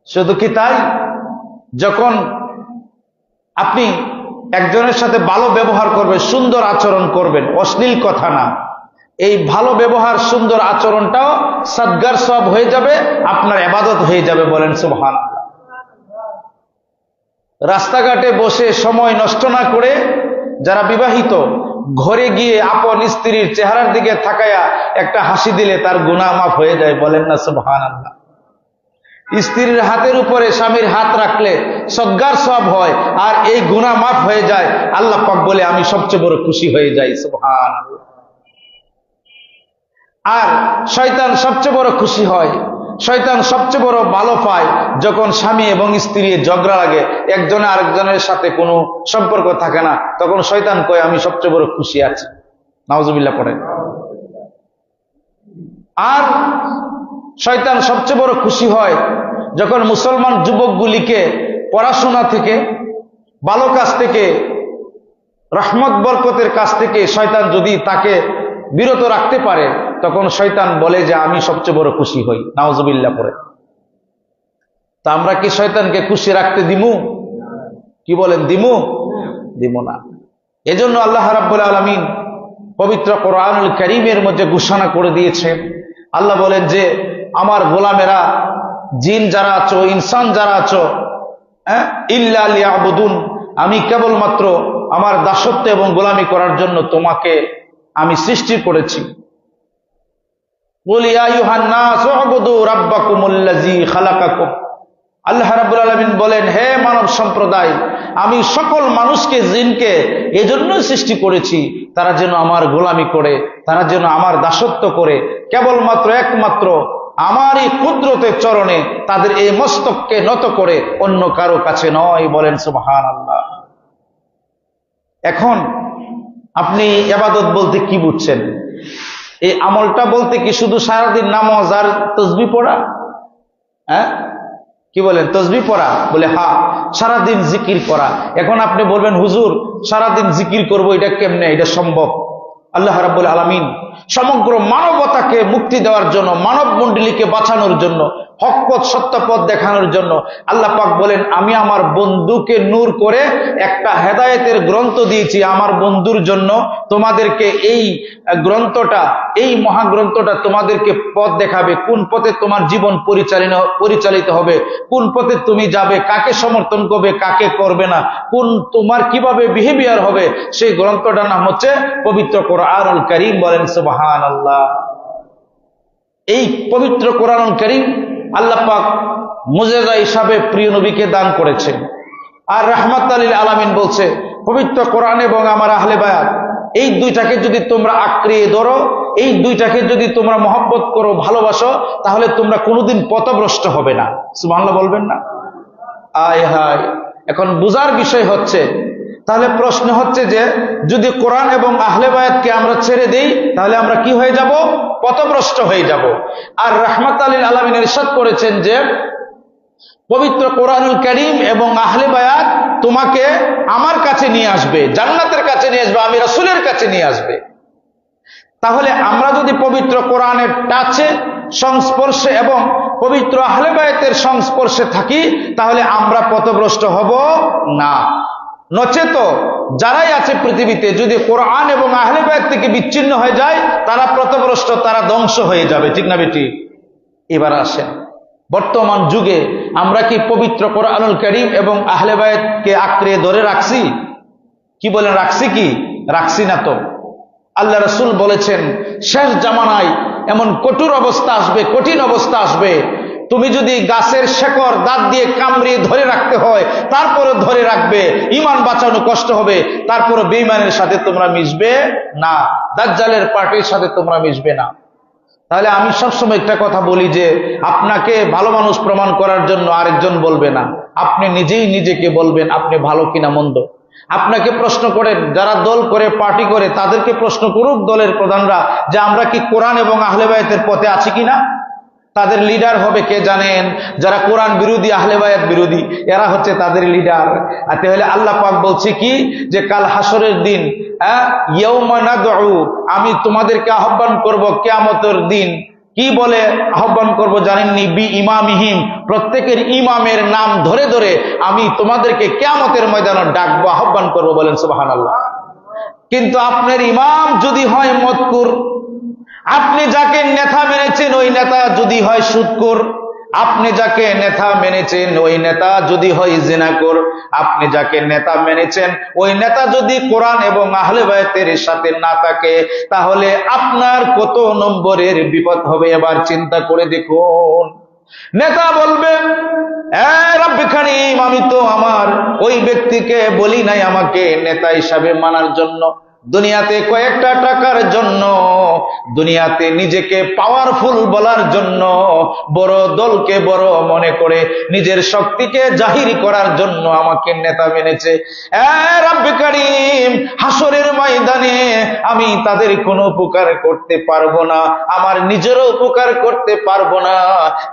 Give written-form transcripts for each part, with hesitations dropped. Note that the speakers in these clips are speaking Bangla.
শুধু কি তাই, যখন আপনি একজনের সাথে ভালো ব্যবহার করবেন, সুন্দর আচরণ করবেন, অশ্লীল কথা না, এই ভালো ব্যবহার সুন্দর আচরণটাও সদগার সওয়াব হয়ে যাবে, আপনার ইবাদত হয়ে যাবে। বলেন সুবহানাল্লাহ। রাস্তাঘাটে বসে সময় নষ্ট না করে যারা বিবাহিত, ঘরে গিয়ে আপন স্ত্রীর চেহারার দিকে তাকায়া একটা হাসি দিলে তার গুনাহ মাফ হয়ে যায়। বলেন না সুবহানাল্লাহ। স্ত্রীর হাতের উপরে স্বামীর হাত রাখলে সদগার সওয়াব হয়, আর এই গুনাহ মাফ হয়ে যায়। আল্লাহ পাক বলে আমি সবচেয়ে বড় খুশি হয়ে যাই। সুবহানাল্লাহ। আর শয়তান সবচেয়ে বড় খুশি হয়, শয়তান সবচেয়ে বড় ভালো পায় যখন স্বামী এবং স্ত্রীর ঝগড়া লাগে, একজনে আরেকজনের সাথে কোনো সম্পর্ক থাকে না, তখন শয়তান কয় আমি সবচেয়ে বড় খুশি আছি। নাউজুবিল্লাহ পড়েন। আর শয়তান সবচেয়ে বড় খুশি হয় যখন মুসলমান যুবকগুলিকে পড়াশোনা থেকে, ভালো কাজ থেকে, রহমত বরকতের কাছ থেকে শয়তান যদি তাকে বিরত রাখতে পারে, তখন শয়তান বলে যে আমি সবচেয়ে বড় খুশি হই। নাউজুবিল্লাহ পড়ে। তা আমরা কি শয়তানকে খুশি রাখতে দিমু? কি বলেন, দিমু? দিমু না। এজন্য আল্লাহ রাব্বুল আলামিন পবিত্র কোরআনুল কারীমের মধ্যে ঘোষণা করে দিয়েছেন। আল্লাহ বলেন যে আমার গোলামেরা, জিন যারা আছো, ইনসান যারা আছো, ইল্লা লিয়াবুদুন, আমি কেবলমাত্র আমার দাসত্ব এবং গোলামি করার জন্য তোমাকে আমি সৃষ্টি করেছি। বলি ইয়া আইয়ুহান নাস উবুদু রাব্বাকুমুল্লাযী খালাকাকুম। আল্লাহ রাব্বুল আলামিন বলেন, হে মানব সম্প্রদায়, আমি সকল মানুষকে, জিনকে এজন্য সৃষ্টি করেছি তারা যেন আমার গোলামি করে, তারা যেন আমার দাসত্ব করে, কেবলমাত্র একমাত্র আমারই কুদরতের চরণে তাদের এই মস্তককে নত করে, অন্য কারো কাছে নয়। বলেন সুবহানাল্লাহ। এখন আপনি ইবাদত বলতে কি বুঝছেন? এই আমলটা বলতে কি শুধু সারাদিন নামাজ আর তাসবিহ পড়া? কি বলেন, তাসবিহ পড়া? বলে হ্যাঁ, সারাদিন জিকির করা। এখন আপনি বলবেন হুজুর সারাদিন জিকির করব, এটা কেমনে, এটা সম্ভব? আল্লাহ রাব্বুল আলামিন সমগ্র মানবতাকে মুক্তি দেওয়ার জন্য, মানব মণ্ডলীকে বাঁচানোর জন্য, হক পথ সত্য পথ দেখানোর জন্য আল্লাহ পাক বলেন আমি আমার বন্ধুকে নূর করে একটা হেদায়েতের গ্রন্থ দিয়েছি আমার বন্ধুর জন্য। তোমাদেরকে এই গ্রন্থটা, এই মহাগ্রন্থটা তোমাদেরকে পথ দেখাবে, কোন পথে তোমার জীবন পরিচালিত হবে, কোন পথে তুমি যাবে, কাকে সমর্থন করবে, কাকে করবে না, কোন তোমার কিভাবে বিহেভিয়ার হবে। সেই গ্রন্থটার নাম হচ্ছে পবিত্র কোরআনুল কারীম। বলেন সুবহানাল্লাহ। এই পবিত্র কোরআনুল কারীম আল্লাহ পাক মুজিজা হিসাবে প্রিয় নবীকে দান করেছেন। আর রাহমাতাল লিল আলামিন বলছে পবিত্র কোরআন এবং আমার আহলে বায়াত, এই দুইটাকে যদি তোমরা আঁকড়িয়ে ধরো, এই দুইটাকে যদি তোমরা মহব্বত করো, ভালোবাসো, তাহলে তোমরা কোনোদিন পথভ্রষ্ট হবে না। সুবহানাল্লাহ বলবেন না? আয় হায়। এখন বুঝার বিষয় হচ্ছে, তাহলে প্রশ্ন হচ্ছে যে যদি কোরআন এবং আহলে বায়াতকে আমরা ছেড়ে দেই তাহলে আমরা কি হয়ে যাব? পথভ্রষ্ট হয়ে যাব। আর রাহমাতাল লিল আলামিন ইরশাদ করেছেন যে পবিত্র কোরআনুল কারীম এবং আহলে বায়াত তোমাকে আমার কাছে নিয়ে আসবে, জান্নাতের কাছে নিয়ে আসবে, আমি রাসূলের কাছে নিয়ে আসবে। তাহলে আমরা যদি পবিত্র কোরআনের টাচে, সংস্পর্শে এবং পবিত্র আহলে বায়াতের সংস্পর্শে থাকি তাহলে আমরা পথভ্রষ্ট হব না। নচেত যারাই আছে পৃথিবীতে যদি কোরআন এবং আহলে বায়াত থেকে বিচ্ছিন্ন হয়ে যায় তারা পথভ্রষ্ট, তারা ধ্বংস হয়ে যাবে। ঠিক না বেটি? এবার আসেন, বর্তমান যুগে আমরা কি পবিত্র কোরআনুল কারীম এবং আহলে বায়াতকে আঁকড়ে ধরে রাখছি? কি বলেন, রাখছি কি? রাখছি না তো। আল্লাহ রাসূল বলেছেন শেষ জামানায় এমন কঠোর অবস্থা আসবে, কঠিন অবস্থা আসবে, তুমি যদি গাছের শেকড় দাঁত দিয়ে কামড়িয়ে ধরে রাখতে হয় তারপরে ধরে রাখবে, ঈমান বাঁচানো কষ্ট হবে, তারপরে বেঈমানের সাথে তোমরা মিশবে না, দাজ্জালের পার্টির সাথে তোমরা মিশবে না। তাহলে আমি সবসময় একটা কথা বলি যে আপনাকে ভালো মানুষ প্রমাণ করার জন্য আরেকজন বলবে না, আপনি নিজেই নিজেকে বলবেন আপনি ভালো কিনা মন্দ। আপনাকে প্রশ্ন করেন যারা দল করে, পার্টি করে, তাদেরকে প্রশ্ন করুক দলের প্রধানরা যে আমরা কি কোরআন এবং আহলে বায়াতের পথে আছি কিনা। তাদের লিডার হবে কে জানেন? যারা কোরআন বিরোধী, আহলে বায়াত বিরোধী, এরা হচ্ছে তাদের লিডার। আর তাহলে আল্লাহ পাক বলছে কি যে কাল হাসরের দিন, ইয়াউমা নাদউ, আমি তোমাদেরকে আহ্বান করব কিয়ামতের দিন। কি বলে আহ্বান করব জানেননি? বি ইমামিহিম, প্রত্যেকের ইমামের নাম ধরে ধরে আমি তোমাদেরকে কিয়ামতের ময়দানে ডাকবো, আহ্বান করব। বলেন সুবহানাল্লাহ। কিন্তু আপনার ইমাম যদি হয় মদকুর, আপনি যাকে নেতা মেনেছেন ওই নেতা যদি হয় সুদখোর, আপনি যাকে নেতা মেনেছেন ওই নেতা যদি হয় জিনাখোর, আপনি যাকে নেতা মেনেছেন ওই নেতা যদি কোরআন এবং আহলে বায়াতের সাথে না থাকে, তাহলে আপনার কত নম্বরের বিপদ হবে এবার চিন্তা করে দেখুন। নেতা বলবে, রব্বে কারীম, আমি তো আমার ওই ব্যক্তিকে বলি নাই আমাকে নেতা হিসাবে মানার জন্য। দুনিয়াতে কয়েকটা টাকার জন্য, দুনিয়াতে নিজেকে পাওয়ারফুল বলার জন্য, বড় দলকে বড় মনে করে নিজের শক্তিকে জাহির করার জন্য আমাকে নেতা মেনেছে। রব্বে কারীম, হাসরের ময়দানে আমি তাদের কোনো উপকার করতে পারবো না, আমার নিজেরও উপকার করতে পারবো না।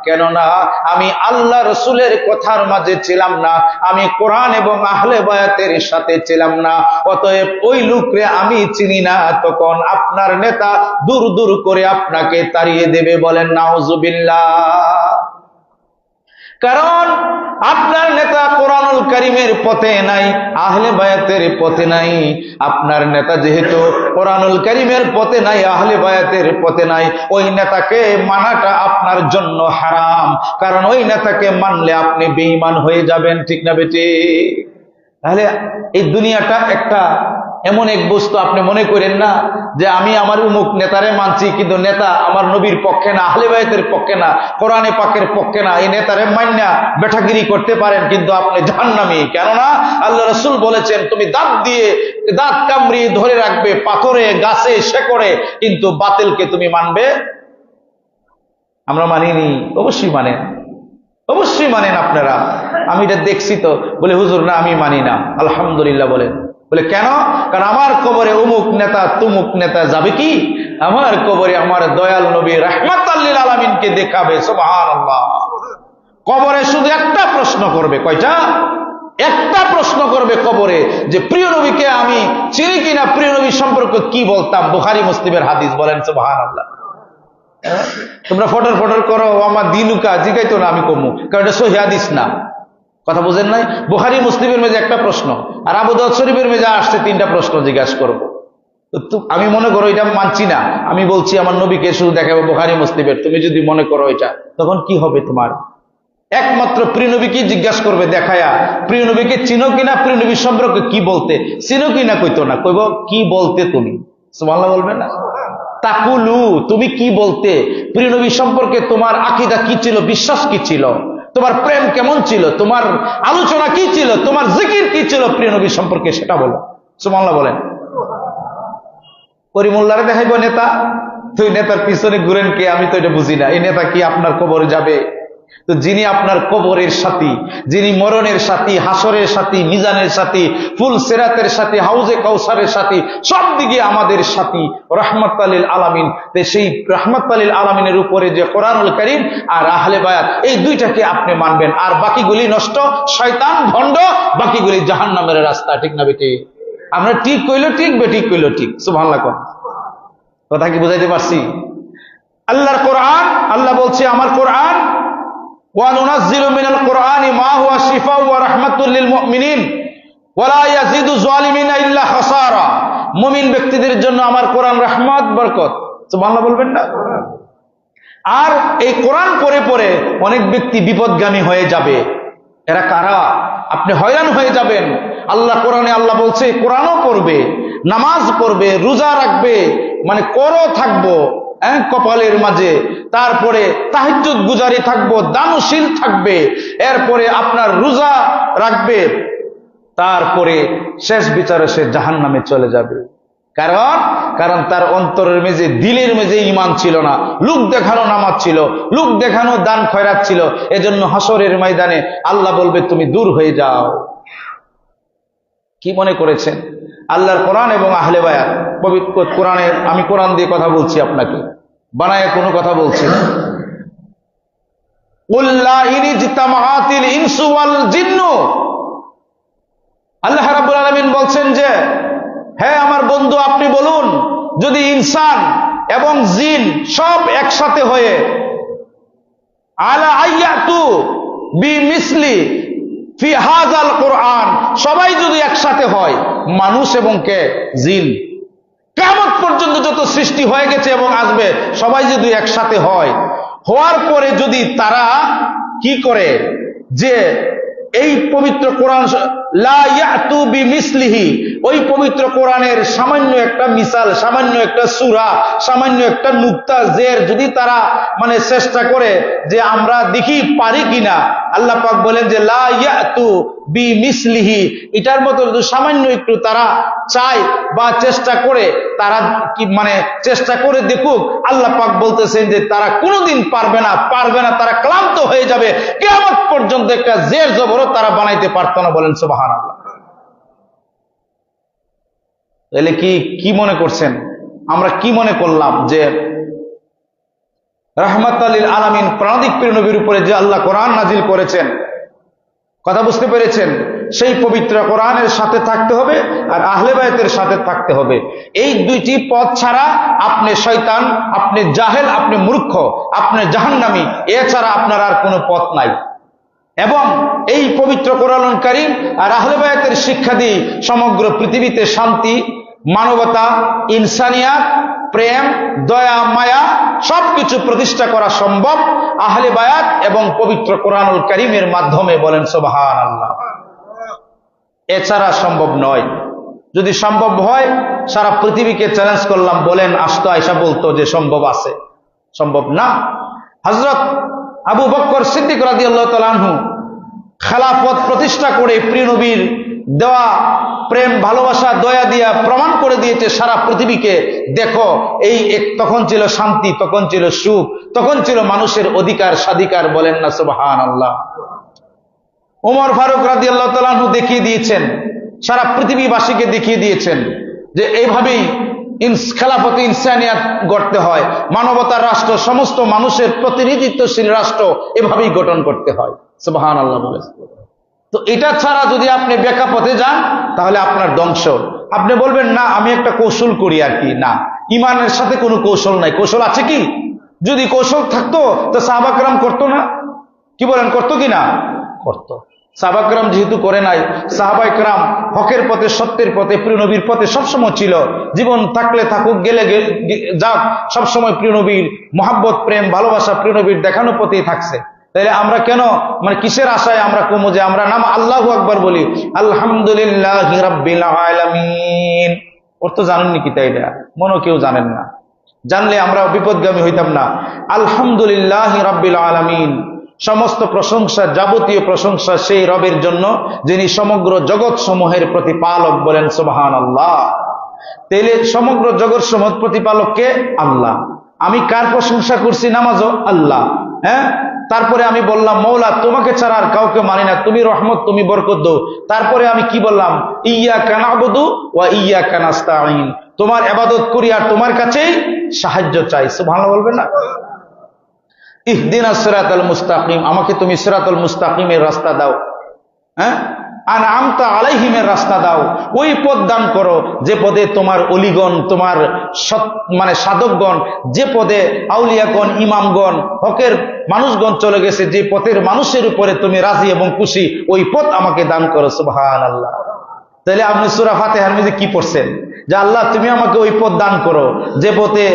কেননা আমি আল্লাহ রসুলের কথার মাঝে ছিলাম না, আমি কোরআন এবং আহলে বায়াতের সাথে ছিলাম না, অতএব ওই লোকরে আমি চিনি না। তখন আপনার নেতা দূর দূর করে আপনাকে তাড়িয়ে দেবে। বলেন নাউজুবিল্লাহ। কারণ আপনার নেতা কোরআনুল কারীমের পথে নাই, আহলে বায়াতের পথে নাই। আপনার নেতা যেহেতু কোরআনুল কারীমের পথে নাই, আহলে বায়াতের পথে নাই, ওই নেতাকে মানাটা আপনার জন্য হারাম। কারণ ওই নেতাকে মানলে আপনি বেঈমান হয়ে যাবেন। ঠিক না বেটি? তাহলে এই দুনিয়াটা একটা এমন এক বস্তু, আপনি মনে করেন না যে আমি আমার উমুক নেতারে মানছি, কিন্তু নেতা আমার নবীর পক্ষে না, আহলে বায়াতের পক্ষে না, কোরআনে পাকের পক্ষে না, এই নেতারে মান্না বেঠাগিরি করতে পারেন, কিন্তু আপনি জাহান্নামী। কেননা আল্লাহ রাসূল বলেছেন, তুমি দাঁত কামড়িয়ে ধরে রাখবে পাথরে, গাছে, শেকড়ে, কিন্তু বাতিলকে তুমি মানবে। আমরা মানিনি? অবশ্যই মানেন, অবশ্যই মানেন আপনারা। আমি এটা দেখছি তো। বলে হুজুর না, আমি মানি না। আলহামদুলিল্লাহ বলেন। বলে কেন? কারণ আমার কবরে অমুক নেতা তুমুক নেতা যাবে কি? আমার কবরে আমার দয়াল নবী রাহমাতাল লিল আলামিনকে দেখাবে। সুবহানাল্লাহ। কবরে শুধু একটা প্রশ্ন করবে। কয়টা? একটা প্রশ্ন করবে কবরে, যে প্রিয় নবীকে আমি চিনি কিনা, প্রিয় নবী সম্পর্কে কি বলতাম। বুখারী মুসলিমের হাদিস। বলেন সুবহানাল্লাহ। তোমরা ফটর ফটর করো, আমার দিনুকা জিগাইতো না, আমি কমু, কারণ এটা সহিহ হাদিস না। কথা বুঝেন নাই? বুখারী মুসলিমের মেজে একটা প্রশ্ন, আর আবু দাউদ শরীফের মেজে আসছে 3টা প্রশ্ন জিজ্ঞাসা করবো। আমি মনে করো এটা মানছি না, আমি বলছি আমার নবীকে শুধু দেখাবো বুখারী মুসলিমের, তুমি যদি মনে করো এটা, তখন কি হবে তোমার? একমাত্র প্রিয় নবীকে জিজ্ঞাসা করবে দেখায়া, প্রিয় নবীকে চিনো কিনা, প্রিয় নবী সম্পর্কে কি বলতে। চিনো কিনা কইতো না, কইব কি বলতে তুমি। সুবহানাল্লাহ বলবে না? তাকুলু, তুমি কি বলতে, প্রিয় নবী সম্পর্কে তোমার আকীদা কি ছিল, বিশ্বাস কি ছিল, তোমার প্রেম কেমন ছিল, তোমার আলোচনা কি ছিল, তোমার জিকির কি ছিল প্রিয় নবী সম্পর্কে, সেটা বলো। সুবহানাল্লাহ বলেন। করিমুল্লাহরে দেখাইব নেতা, তুই নেতার পিছনে ঘুরেন কে? আমি তো এটা বুঝি না। এই নেতা কি আপনার কবরে যাবে? তো যিনি আপনার কবরের সাথী, যিনি মরণের সাথী, হাসরের সাথী, মিজানের সাথী, ফুল সিরাতের সাথী, হাউজে কাউসারের সাথী, সব দিকে আমাদের সাথী, রাহমাতাল লিল আলামিন। সেই রাহমাতাল লিল আলামিনের উপরে যে কোরআনুল কারীম আর আহলে বায়াত, এই দুইটাকে আপনি মানবেন। আর বাকিগুলি নষ্ট, শয়তান, ভণ্ড, বাকিগুলি জাহান্নামের রাস্তা। ঠিক না বেটি? আমরা ঠিক কইলো ঠিক, বেঠিক কইলো ঠিক। সুবহানাল্লাহ। কথা কি বুঝাইতে পারছি? আল্লাহর কোরআন, আল্লাহ বলছে আমার কোরআন, وَنُنَزِّلُ مِنَ الْقُرْآنِ مَا هُوَ شِفَاءٌ وَرَحْمَةٌ لِلْمُؤْمِنِينَ وَلَا يَزِيدُ الظَّالِمِينَ إِلَّا خَسَارًا। মুমিন ব্যক্তিদের জন্য আমার কোরআন রহমত, বরকত। সুবহানাল্লাহ বলবেন না? আর এই কোরআন পড়ে পড়ে অনেক ব্যক্তি বিপদগামী হয়ে যাবে। এরা কারা? আপনি হয়রান হয়ে যাবেন। আল্লাহ কোরআনে আল্লাহ বলছে কোরআনও পড়বে, নামাজ পড়বে, রোজা রাখবে, মানে করো থাকবো কপালের মাঝে, তারপরে তাহাজ্জুদ গুজারি থাকবো, দানশীল থাকবে, এরপরে আপনার রোজা রাখবে, তারপরে শেষ বিচারে সে জাহান্নামে চলে যাবে। কারণ তার অন্তরের মেজে, দিলের মেজে ঈমান ছিল না, লোক দেখানো নামাজ ছিল, লোক দেখানো দান খয়রাত ছিল। এজন্য হাসরের ময়দানে আল্লাহ বলবে তুমি দূর হয়ে যাও। কি মনে করেছেন? আল্লাহর কোরআন এবং আহলে বায়াত, পবিত্র কোরআনে, আমি কোরআন দিয়ে কথা বলছি, আপনাকে বানায় কোনো কথা বলছি না। আল্লাহ রাব্বুল আলামিন বলছেন যে হে আমার বন্ধু, আপনি বলুন, যদি ইনসান এবং জিন সব একসাথে হয়ে আলা আইয়াতু বিমিসলি ফি হাযাল কুরআন, সবাই যদি একসাথে হয়, মানুষ এবং কে, জিন, কিয়ামত পর্যন্ত যত সৃষ্টি হয়ে গেছে এবং আসবে সবাই যদি একসাথে হয়, হওয়ার পরে যদি তারা কি করে যে এই পবিত্র কোরআন লা ইয়াতু বিমিসলিহি, ওই পবিত্র কোরআনের সামান্য একটা মিসাল, সামান্য একটা সূরা, সামান্য একটা নুকতা জের যদি তারা মানে চেষ্টা করে যে আমরা দেখি পারি কিনা, আল্লাহ পাক বলেন যে লা ইয়াতু বিমিসলিহি, এটার মতো যদি সামান্য একটু তারা চায় বা চেষ্টা করে, তারা কি মানে চেষ্টা করে দেখুক, আল্লাহ পাক বলতেছেন যে তারা কোনোদিন পারবে না, তারা ক্লান্ত হয়ে যাবে, কিয়ামত পর্যন্ত একটা জের জবরও তারা বানাইতে পারতো না। বলেন সুবহানাল্লাহ। তাহলে কি মনে করছেন, আমরা কি মনে করলাম যে রাহমাতাল লিল আলামিন প্রাণিক প্রিয় নবীর উপরে যে আল্লাহ কোরআন নাজিল করেছেন, কথা বুঝতে পেরেছেন? সেই পবিত্র কোরআনের সাথে থাকতে হবে আর আহলে বায়তের সাথে থাকতে হবে। এই দুইটি পথ ছাড়া আপনি শয়তান, আপনি জাহেল, আপনি মূর্খ, আপনি জাহান্নামী, এছাড়া আপনার আর কোনো পথ নাই। এবং এই পবিত্র কোরআনুল কারীম আর আহলে বায়তের শিক্ষা দিয়ে সমগ্র পৃথিবীতে শান্তি, মানবতা, ইনসানিয়াত, প্রেম, দয়া, মায়া সবকিছু প্রতিষ্ঠা করা সম্ভব আহলে বায়াত এবং পবিত্র কোরআনুল কারীমের মাধ্যমে। বলেন সুবহানাল্লাহ। এছাড়া সম্ভব নয়। যদি সম্ভব হয় সারা পৃথিবীকে চ্যালেঞ্জ করলাম, বলেন আসতো, আয়েশা বলতো যে সম্ভব আছে, সম্ভব না। হযরত আবু বকর সিদ্দিক রাদিয়াল্লাহু তাআলা আনহু খেলাফত প্রতিষ্ঠা করে প্রিয় নবীর দেওয়া প্রেম, ভালোবাসা, দয়া দিয়া প্রমাণ করে দিয়েছে সারা পৃথিবীকে, দেখো এই তখন ছিল শান্তি, তখন ছিল সুখ, তখন ছিল মানুষের অধিকার স্বাধিকার। বলেন না সুবহানাল্লাহ। ওমর ফারুক রাদিয়াল্লাহু তাআলা আনহু দেখিয়ে দিয়েছেন, সারা পৃথিবীবাসীকে দেখিয়ে দিয়েছেন যে এইভাবেই খেলাফতে ইনসানিয়াত গড়তে হয়, মানবতার রাষ্ট্র, সমস্ত মানুষের প্রতিনিধিত্বশীল রাষ্ট্র এভাবেই গঠন করতে হয়। সুবহানাল্লাহ বলে। তো এটা ছাড়া যদি আপনি বেকা পথে যান তাহলে আপনার ধ্বংস। আপনি বলবেন না আমি একটা কৌশল করি আর কি, না, ইমানের সাথে কোনো কৌশল নাই। কৌশল আছে কি? যদি কৌশল থাকতো তো সাহাবা কেরাম করতো না? কি বলেন, করতো কি না? করতো। সাহাবা কেরাম যেহেতু করে নাই, সাহাবায়ে কেরাম হকের পথে, সত্যের পথে, প্রিয় নবীর পথে সবসময় ছিল। জীবন থাকলে থাকুক, গেলে যাক, সবসময় প্রিয় নবীর মহাব্বত, প্রেম, ভালোবাসা প্রিয় নবীর দেখানো পথেই থাকছে। তাহলে আমরা কেন মানে কিসের আশায় আমরা কমো যে আমরা নাম আল্লাহু আকবার বলি, আলহামদুলিল্লাহি রাব্বিল আলামিন? ওর তো জানেননি কি? তাই এটা মনে কেউ জানেন না। জানলে আমরা বিপদগামী হইতাম না। আলহামদুলিল্লাহি রাব্বিল আলামিন, সমস্ত প্রশংসা, যাবতীয় প্রশংসা সেই রবের জন্য যিনি সমগ্র জগৎ সমূহের প্রতিপালক। বলেন সুবহানাল্লাহ। তাহলে সমগ্র জগৎ সমূহ প্রতিপালককে আল্লাহ। আমি কার প্রশংসা করছি? নামাজও আল্লাহ। হ্যাঁ, তারপরে আমি বললাম মৌলা তোমাকে ছাড়া আর কাউকে মানি না, তুমি রহমত, তুমি বরকত দাও। তারপরে আমি কি বললাম? ইয়্যাকা না'বুদু ওয়া ইয়্যাকা নাস্তাঈন, তোমার ইবাদত করি আর তোমার কাছেই সাহায্য চাই। সুবহানাল্লাহ বলবেন না? ইহদিনাস সিরাতাল মুস্তাকিম, আমাকে তুমি সিরাতাল মুস্তাকিমের রাস্তা দাও। হ্যাঁ, আনআমতা আলাইহিমের রাস্তা দাও, ওই পথ দান করো যে পদে তোমার অলিগণ, তোমার মানে সাধকগণ, যে পদে আউলিয়াগণ, ইমামগণ, হকের মানুষগণ চলে গেছে, যে পথের মানুষের উপরে তুমি রাজি এবং খুশি, ওই পথ আমাকে দান করো। সুবহানাল্লাহ। তাহলে আপনি সূরা ফাতিহার মধ্যে কি পড়ছেন? যে আল্লাহ তুমি আমাকে ওই পথ দান করো যে পথে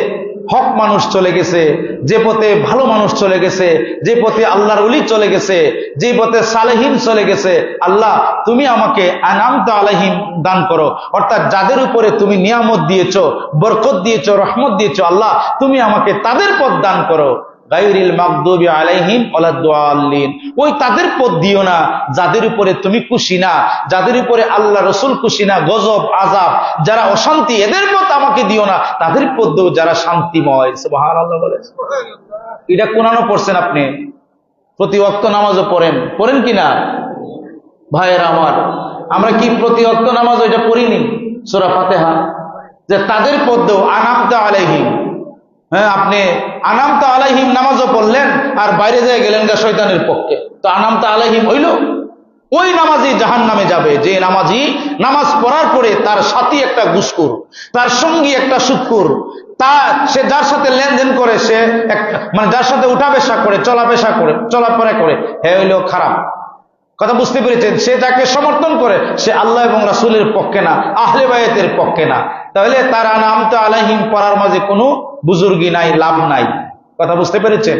হক মানুষ চলে গেছে, যে পথে ভালো মানুষ চলে গেছে, যে পথে আল্লাহর ওলি চলে গেছে, যে পথে সালেহীন চলে গেছে। আল্লাহ তুমি আমাকে আনআমতা আলাইহিম দান করো, অর্থাৎ যাদের উপরে তুমি নিয়ামত দিয়েছো, বরকত দিয়েছো, রহমত দিয়েছো, আল্লাহ তুমি আমাকে তাদের পথ দান করো। গায়রিল মাগদুবি আলাইহিম ওয়ালাদ-দাল্লিন, ওই তাদের পথ দিও না যাদের উপরে তুমি খুশি না, যাদের উপরে আল্লাহ রসুল খুশি না, গজব, আযাব, যারা অশান্তি, এদের পথ আমাকে দিও না, তাদের পথ দিও যারা শান্তিময়। সুবহানাল্লাহ বলে। এটা কোরআনও পড়ছেন আপনি, প্রতি ওয়াক্ত নামাজও পড়েন কিনা ভাইয়েরা আমার? আমরা কি প্রতি ওয়াক্ত নামাজ এটা পড়িনি? সূরা ফাতিহা যে তাদের পথ দিও আনআমতা আলাইহিম। হ্যাঁ, আপনি আনআমতা আলাইহিম নামাজও পড়লেন আর বাইরে যায় গেলেন গা শয়তানের পক্ষে, তো আনআমতা আলাইহিম হইল? ওই নামাজি জাহান্নামে যাবে যে নামাজি নামাজ পড়ার পরে তার সাথী একটা ঘুষখোর, তার সঙ্গী একটা সুদখোর, সে যার সাথে লেনদেন করে, সে মানে যার সাথে উঠা বেশা করে, চলাফেরা করে, হে হইল খারাপ। কথা বুঝতে পেরেছেন? সে যাকে সমর্থন করে সে আল্লাহ এবং রাসূলের পক্ষে না, আহলে বায়াতের পক্ষে না। তাহলে তার আনআমতু আলাইহিম পড়ার মাঝে কোনো বুজুর্গি নাই, লাভ নাই। কথা বুঝতে পেরেছেন?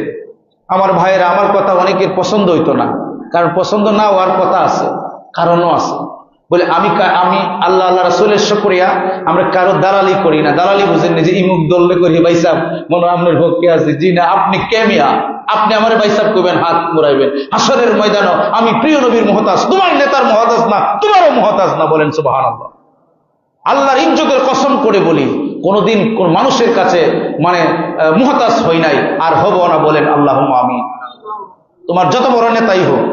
আমার ভাইয়েরা, আমার কথা অনেকের পছন্দ হইতো না, কারণ পছন্দ না হওয়ার কথা আছে, কারণও আছে। বলে আমি আল্লাহ রাসূলের শুকরিয়া, আমরা কারো দালালি করি না। দালালি বুঝেন যে ইমুক দললে করি ভাই সাহেব মনে আপনার পক্ষে আছে। জি না, আপনি কেমিয়া, আপনি আমার ভাই সাহেব করবেন, হাত মোড়াইবেন হাসরের ময়দানে। আমি প্রিয় নবীর মুহতাজ, তোমার নেতার মুহতাজ না, তোমারও মুহতাজ না। বলেন সুবহানাল্লাহ। আল্লাহর ইজ্জতের কসম করে বলি, কোনদিন কোন মানুষের কাছে মানে মুহতাজ হই নাই, আর হব না। বলেন আল্লাহুম্মা আমিন। তোমার যত বড় নেতাই হোক,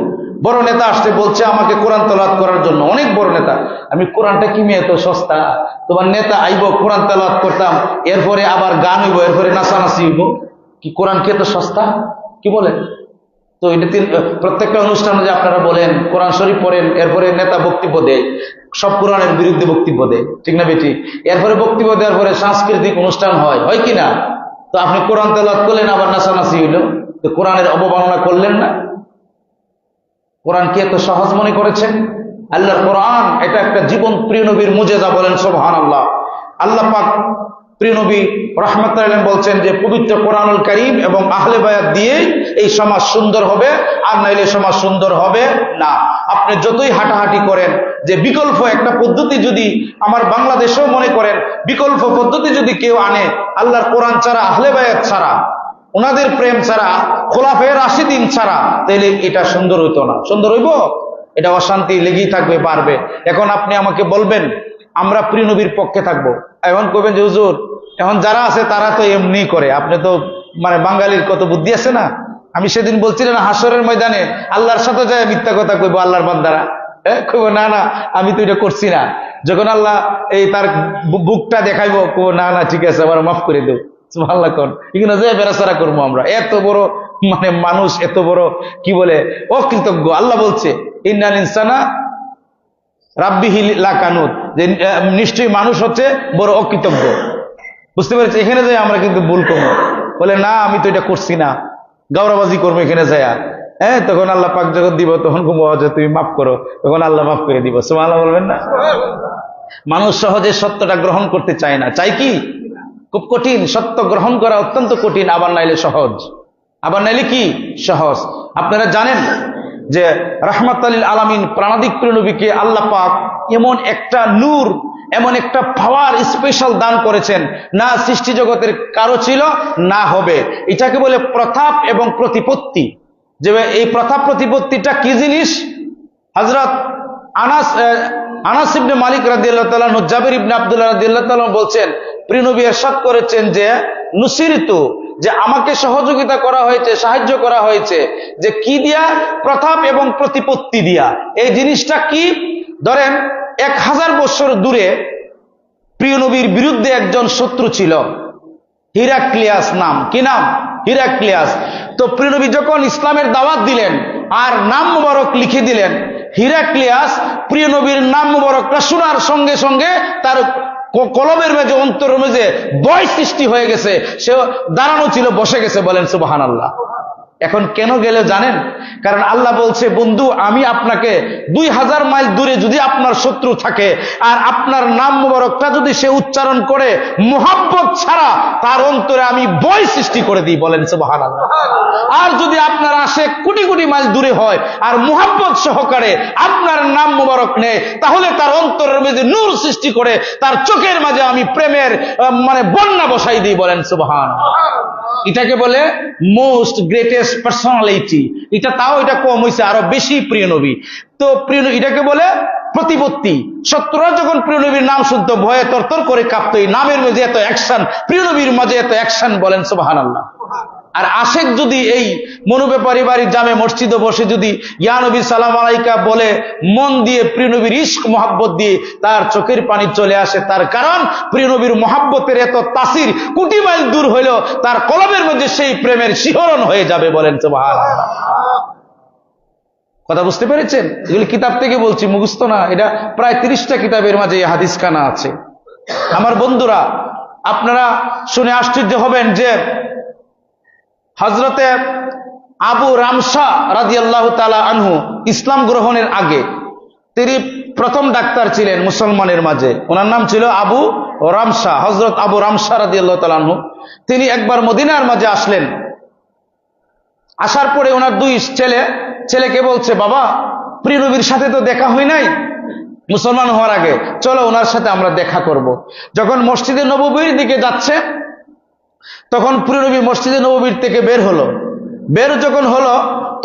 বড় নেতা আসতে বলছে আমাকে কোরআন তেলাওয়াত করার জন্য, অনেক বড় নেতা। আমি কোরআনটা কি মেয়ে এত সস্তা? তোমার নেতা আইব, কোরআন তেলাওয়াত করতাম, এরপরে আবার গান হইব, এরপরে নাচানাচি হইব। কি কোরআন কি এত সস্তা? কি বলেন? তো এটা প্রত্যেকটা অনুষ্ঠানে যে আপনারা বলেন কোরআন শরীফ পড়েন, এরপরে নেতা বক্তব্য দেয়, সব কোরআনের বিরুদ্ধে বক্তব্য দেয়, ঠিক না বেটি? এরপরে বক্তব্য দেওয়ার পরে সাংস্কৃতিক অনুষ্ঠান হয়, হয় কি না? তো আপনি কোরআন তেলাওয়াত করলেন, আবার নাচানাচি হইল, তো কোরআনের অবমাননা করলেন না? কোরআন কি এত সহজ মনে করেছেন? আল্লাহর কোরআন এটা একটা জীবন প্রিয় নবীর মুজেজা। বলেন সুবহানাল্লাহ। আল্লাহ পাক প্রিয় নবী রাহমাতুল্লাহ আলাইহি বলছেন যে পবিত্র কোরআনুল কারীম এবং আহলে বায়াত দিয়ে এই সমাজ সুন্দর হবে, আর নাইলে সমাজ সুন্দর হবে না। আপনি যতই হাঁটাহাঁটি করেন, যে বিকল্প একটা পদ্ধতি যদি আমার বাংলাদেশেও মনে করেন, বিকল্প পদ্ধতি যদি কেউ আনে আল্লাহর কোরআন ছাড়া, আহলে বায়াত ছাড়া, ওনাদের প্রেম ছাড়া, খোলাফায়ে রাশিদিন ছাড়া, তাহলে এটা সুন্দর হইতো না। সুন্দর হইব? এটা অশান্তি লেগেই থাকবে, পারবে। এখন আপনি আমাকে বলবেন আমরা প্রিয় নবীর পক্ষে থাকবো, এখন কইবেন যে হুজুর এখন যারা আছে তারা তো এমনি করে, আপনি তো মানে বাঙালির কত বুদ্ধি আছে না। আমি সেদিন বলছিলাম না, হাসরের ময়দানে আল্লাহর সাথে যায় মিথ্যা কথা কইবো আল্লাহর বান্দারা, কইব না না আমি তো এটা করছি না। যখন আল্লাহ এই তার বুকটা দেখাইবো, কইব না না ঠিক আছে, আমার মাফ করে দেব। সুবহানাল্লাহ। কোন এখানে যে বেরাসারা করবো আমরা, এত বড় মানে মানুষ, এত বড় কি বলে অকৃতজ্ঞ। আল্লাহ বলছে ইন্নাল ইনসানা রাব্বিহি লাকানুত, যে নিশ্চয়ই মানুষ হচ্ছে বড় অকৃতজ্ঞ। বুঝতে পেরেছি? এখানে যাই আমরা কিন্তু ভুল করবো, বলে না আমি তো এটা করছি না, গাওরাবাজি করবো এখানে যায়া। হ্যাঁ, তখন আল্লাহ পাক যখন দিব তখন কমবো যে তুমি মাফ করো, তখন আল্লাহ মাফ করে দিব। সুবহানাল্লাহ বলবেন না? মানুষ সহজে সত্যটা গ্রহণ করতে চায় না, চাই কি? খুব কঠিন। সত্য গ্রহণ করা অত্যন্ত কঠিন, আবার নাইলে সহজ, আবার নাইলে কি সহজ। আপনারা জানেন যে রাহমাতুল লিল আলামিন প্রাণাদিক প্রিয় নবীকে আল্লাহ পাক এমন একটা নূর, এমন একটা পাওয়ার স্পেশাল দান করেছেন, না সৃষ্টি জগতের কারো ছিল না হবে। এটাকে বলে প্রতাপ এবং প্রতিপত্তি। যে এই প্রতাপ প্রতিপত্তিটা কি জিনিস? হযরত আনাস ইবনে মালিক রাদিয়াল্লাহু তাআলা, জাবির ইবনে আব্দুল্লাহ রাদিয়াল্লাহু তাআলা বলছেন প্রিয় নবী ইরশাদ করেছেন যে নুসিরতু, যে আমাকে সহযোগিতা করা হয়েছে, সাহায্য করা হয়েছে, যে কি দিয়া? প্রতাপ এবং প্রতিপত্তি দিয়া। এই জিনিসটা কি? ধরেন 1000 বছর দূরে প্রিয় নবীর বিরুদ্ধে একজন শত্রু ছিল, হিরাক্লিয়াস নাম। কি নাম? হিরাক্লিয়াস। তো প্রিয় নবী যখন ইসলামের দাওয়াত দিলেন আর নাম মুবারক লিখে দিলেন, হিরাক্লিয়াস প্রিয় নবীর নাম মুবারকটা শোনার সঙ্গে সঙ্গে তার কলবের মেঝে, অন্তরের মেঝে ভয় সৃষ্টি হয়ে গেছে, সে দাঁড়ানো ছিল, বসে গেছে। বলেন সুবহানাল্লাহ। এখন কেন গেলে জানেন? কারণ আল্লাহ বলছে বন্ধু আমি আপনাকে 2000 মাইল দূরে যদি আপনার শত্রু থাকে আর আপনার নাম মুবারকটা যদি সে উচ্চারণ করে মুহাব্বত ছাড়া, তার অন্তরে আমি ভয় সৃষ্টি করে দিই। বলেন সুবহানাল্লাহ। আর যদি আপনার আশেক কোটি কোটি মাইল দূরে হয় আর মুহাব্বত সহকারে আপনার নাম মুবারক নেয়, তাহলে তার অন্তরের মধ্যে নূর সৃষ্টি করে তার চোখের মাঝে আমি প্রেমের মানে বন্যা বসাই দিই। বলেন সুবহানাল্লাহ। এটাকে বলে মোস্ট গ্রেটেস্ট পার্সোনালিটি। এটা তাও এটা কম হয়েছে, আরো বেশি প্রিয় নবী। তো প্রিয় এটাকে বলে প্রতিপত্তি। শত্রুরা যখন প্রিয় নবীর নাম শুনতো ভয়ে তরতর করে কাঁপতো। এই নামের মাঝে এত অ্যাকশন, প্রিয় নবীর মাঝে এত অ্যাকশন। বলেন সুবহানাল্লাহ। আর আশেক যদি এই মনুব্যাপারী বাড়ির জামে মসজিদে বসে যদি ইয়া নবী সালাম আলাইকা বলে মন দিয়ে প্রিয় নবীর ইশক মহাব্বত দিয়ে, তার চোখের পানি চলে আসে। তার কারণ প্রিয় নবীর মহাব্বতের এত তাসির কোটি মাইল দূর হইল তার কলবের মধ্যে সেই প্রেমের শিহরণ হয়ে যাবে। বলেন সুবহানাল্লাহ। কথা বুঝতে পেরেছেন? এগুলি কিতাব থেকে বলছি, মুখস্থ না। এটা প্রায় 30টা কিতাবের মাঝে এই হাদিস খানা আছে। আমার বন্ধুরা, আপনারা শুনে আশ্চর্য হবেন যে হযরতে আবু রামসা রাদিয়াল্লাহু তাআলা আনহু ইসলাম গ্রহণের আগে তিনি প্রথম ডাক্তার ছিলেন মুসলমানের মাঝে। ওনার নাম ছিল আবু রামসা, হযরত আবু রামসা রাদিয়াল্লাহু তাআলা আনহু। তিনি একবার মদিনার মাঝে আসলেন। আসার পরে ওনার দুই ছেলেকে বলছে, বাবা, প্রিয় নবীর সাথে তো দেখা হয় নাই মুসলমান হওয়ার আগে, চলো ওনার সাথে আমরা দেখা করব। যখন মসজিদে নববীর দিকে যাচ্ছে তখন প্রিয় নবী মসজিদে নববীর থেকে বের যখন হলো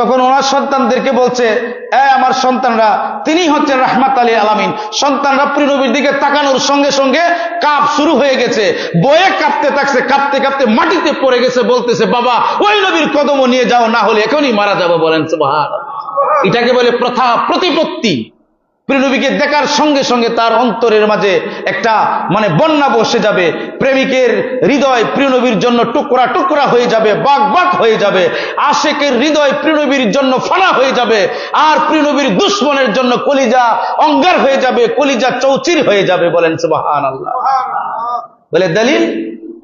তখন ওনার সন্তানদেরকে বলছে, আমার সন্তানরা, তিনি হচ্ছেন রাহমাত আলী আলামিন। সন্তানরা প্রিয় নবীর দিকে তাকানোর সঙ্গে সঙ্গে কাঁপ শুরু হয়ে গেছে, বয়ে কাঁপতে থাকছে, কাঁপতে কাঁপতে মাটিতে পড়ে গেছে, বলতেছে, বাবা, ওই নবীর কদমও নিয়ে যাও, না হলে এখনই মারা যাবো। বলেন সুবহানাল্লাহ। এটাকে বলে প্রথা, প্রতিপত্তি। প্রিয় নবীকে দেখার সঙ্গে সঙ্গে তার অন্তরের মাঝে একটা বন্যা বসে যাবে। প্রেমিকের হৃদয় প্রিয় নবীর জন্য টুকরা টুকরা হয়ে যাবে, বাক বাক হয়ে যাবে। আশেকের হৃদয় প্রিয় নবীর জন্য ফানা হয়ে যাবে, আর প্রিয় নবীর দুশ্মনের জন্য কলিজা অঙ্গার হয়ে যাবে, কলিজা চৌচির হয়ে যাবে। বলেন সুবহানাল্লাহ। বলে দলিল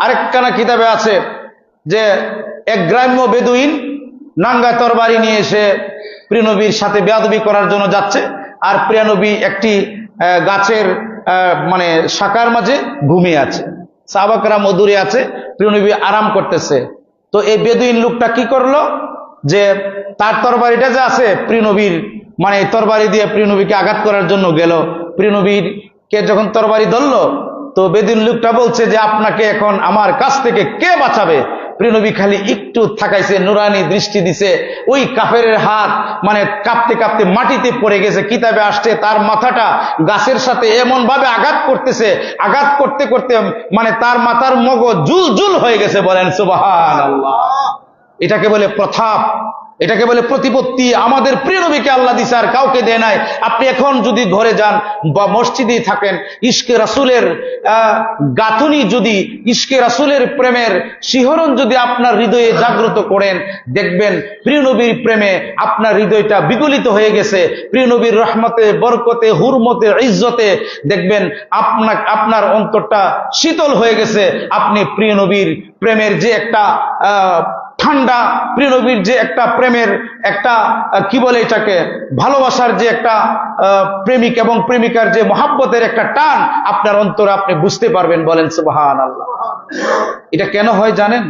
আরেকখানা কিতাবে আছে যে এক গ্রাম্য বেদুইন নাঙ্গা তরবারি নিয়ে এসে প্রিয় নবীর সাথে বেয়াদবি করার জন্য যাচ্ছে, আর প্রিয় নবী একটি গাছের শাখার মাঝে ঘুমিয়ে আছে, সাহাবাকরা মধুরে আছে, প্রিয় নবী আরাম করতেছে। তো এই বেদুইন লোকটা কি করলো, যে তার তরবারিটা যে আছে প্রিয় নবীর তরবারি দিয়ে প্রিয় নবীকে আঘাত করার জন্য গেল। প্রিয় নবীর কে যখন তরবারি ধরলো তো বেদুইন লোকটা বলছে যে আপনাকে এখন আমার কাছ থেকে কে বাঁচাবে? প্রিয় নবী খালি একটু থাকাইছে, নুরানি দৃষ্টি দিছে, ওই কাফেরের হাত কাঁপতে কাঁপতে মাটিতে পড়ে গেছে। কিতাবে আসছে তার মাথাটা গাছের সাথে এমন ভাবে আঘাত করতেছে, আঘাত করতে করতে তার মাথার মগজ জুল জুল হয়ে গেছে। বলেন সুবহানাল্লাহ। এটাকে বলে প্রথাপ, এটাকে বলে প্রতিপত্তি। আমাদের প্রিয় নবীকে আল্লাহ দিছে, আর কাউকে দেয় নাই। আপনি এখন যদি ঘরে যান বা মসজিদে থাকেন, ইশকে রাসূলের গাঁথুনি যদি, ইশকে রাসূলের প্রেমের শিহরণ যদি আপনার হৃদয়ে জাগ্রত করেন, দেখবেন প্রিয় নবীর প্রেমে আপনার হৃদয়টা বিগলিত হয়ে গেছে। প্রিয় নবীর রহমতে, বরকতে, হুরমতে, ইজ্জতে দেখবেন আপনার অন্তরটা শীতল হয়ে গেছে। আপনি প্রিয় নবীর প্রেমের যে একটা ঠান্ডা, প্রিয় নবীর যে একটা প্রেমের একটা কি বলে এটাকে, ভালোবাসার যে একটা প্রেমিক এবং প্রেমিকার যে মহাব্বতের একটা টান আপনার অন্তরে আপনি বুঝতে পারবেন। বলেন সুবহানাল্লাহ। এটা কেন হয় জানেন?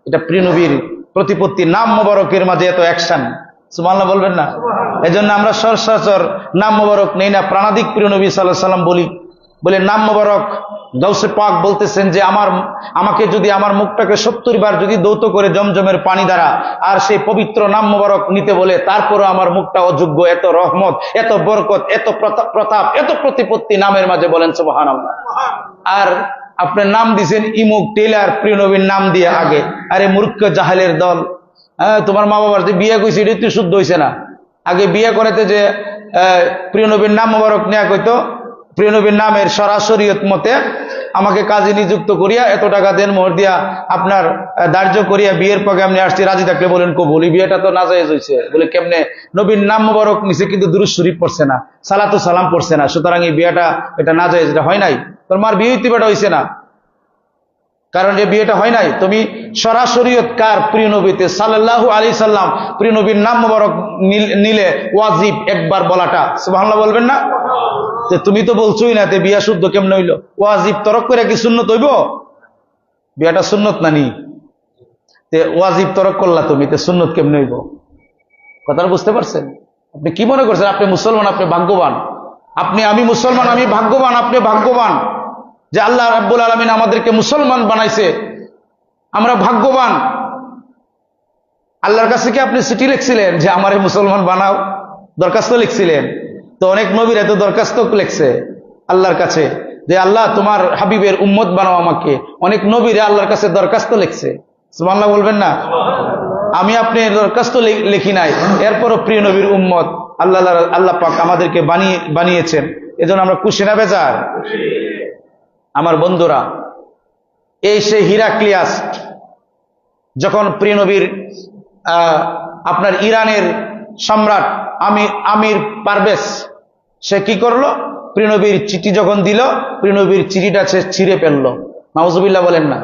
এটা প্রিয় নবীর প্রতিপত্তি। নাম মোবারকের মাঝে এত অ্যাকশন, সুবহানাল্লাহ বলবেন না? এজন্য আমরা সচরাচর নাম মোবারক নেই না, প্রাণাদিক প্রিয় নবী সাল্লাল্লাহু আলাইহি সাল্লাম বলে নাম মোবারক। গাউসে পাক বলতেছেন যে আমাকে যদি আমার মুখটাকে 70 বার যদি দৌত করে জমজমের পানি দ্বারা আর সেই পবিত্র নাম মোবারক নিতে বলে, তারপরও আমার মুখটা অযোগ্য। এত রহমত, এত বরকত, এত প্রতাপ, এত প্রতিপত্তি নামের মাঝে। বলেন সুবহানাল্লাহ। আর আপনার নাম দিছেন ইমুক টেলার, প্রিয় নবীর নাম দিয়ে আগে। আরে মূর্খ জাহেলের দল, তোমার মা বাবার যে বিয়ে কইছে এটা একটু শুদ্ধ হয়েছে না? আগে বিয়ে করাতে যে প্রিয় নবীর নাম মোবারক নেয়া কইতো, প্রিয় নবীর নামের সরাসরিয়ত মতে আমাকে কাজে নিযুক্ত করিয়া এত টাকা দেন, মোহর দিয়া আপনার ধার্য করিয়া বিয়ের পক্ষে আপনি আসছি, রাজি থাকলে বলেন কবুল। এই বিয়েটা তো নাজায়েজ হয়েছে। বলে কেমনে? নবীর নাম মোবারক নিছে কিন্তু দুরূদ শরীফ পড়ছে না, সালাতু সালাম পড়ছে না, সুতরাং এই বিয়েটা এটা নাজায়েজ, এটা হয় নাই। তোর মার বিয়ে হইতে বেটা হয়েছে না, কারণ এই বিয়েটা হয় নাই। তুমি সরাসরিয়ত কার? প্রিয় নবীতে সাল্লাল্লাহু আলাইহি সাল্লাম প্রিয় নবীর নাম মোবারক নিলে ওয়াজিব একবার বলাটা। সুবহানাল্লাহ বলবেন না? তুমি তো বলছোই না, বিয়া শুদ্ধ কেমন হইল? ওয়াজিব তরক করে কি সুন্নত হইব? বিয়াটা সুন্নত না নি, ওয়াজিব তরক করলা তুমি, সুন্নত কেমন হইব? কথাটা বুঝতে পারছেন? আপনি কি মনে করছেন আপনি মুসলমান, আপনি ভাগ্যবান? আমি মুসলমান, আমি ভাগ্যবান, আপনি ভাগ্যবান যে আল্লাহ রাব্বুল আলামিন আমাদেরকে মুসলমান বানাইছে। আমরা ভাগ্যবান। আল্লাহর কাছে কি আপনি চিঠি লিখছিলেন যে আমারে মুসলমান বানাও? দরখাস্ত লিখছিলেন? তো অনেক নবীরা তো দরখাস্ত লিখছে আল্লাহর কাছে যে আল্লাহ তোমার হাবিবের উম্মত বানাও আমাকে। অনেক নবীরা আল্লাহর কাছে দরখাস্ত লিখছে। সুবহানাল্লাহ বলবেন না? আমি আপনি দরখাস্ত লিখি নাই, এরপরও প্রিয় নবীর উম্মত আল্লাহ পাক আমাদেরকে বানিয়েছেন। এজন্য আমরা খুশি না বেজার? আমার বন্ধুরা, এই সেই হিরাক্লিয়াস যখন প্রিয় নবীর আপনার ইরানের সম্রাট আমির পারভেজ সে কি করলো? প্রিয় নবীর চিঠি যখন দিল, প্রিয় নবীর চিঠিটা সে ছিঁড়ে ফেললো, নাউজুবিল্লাহ বলেন না।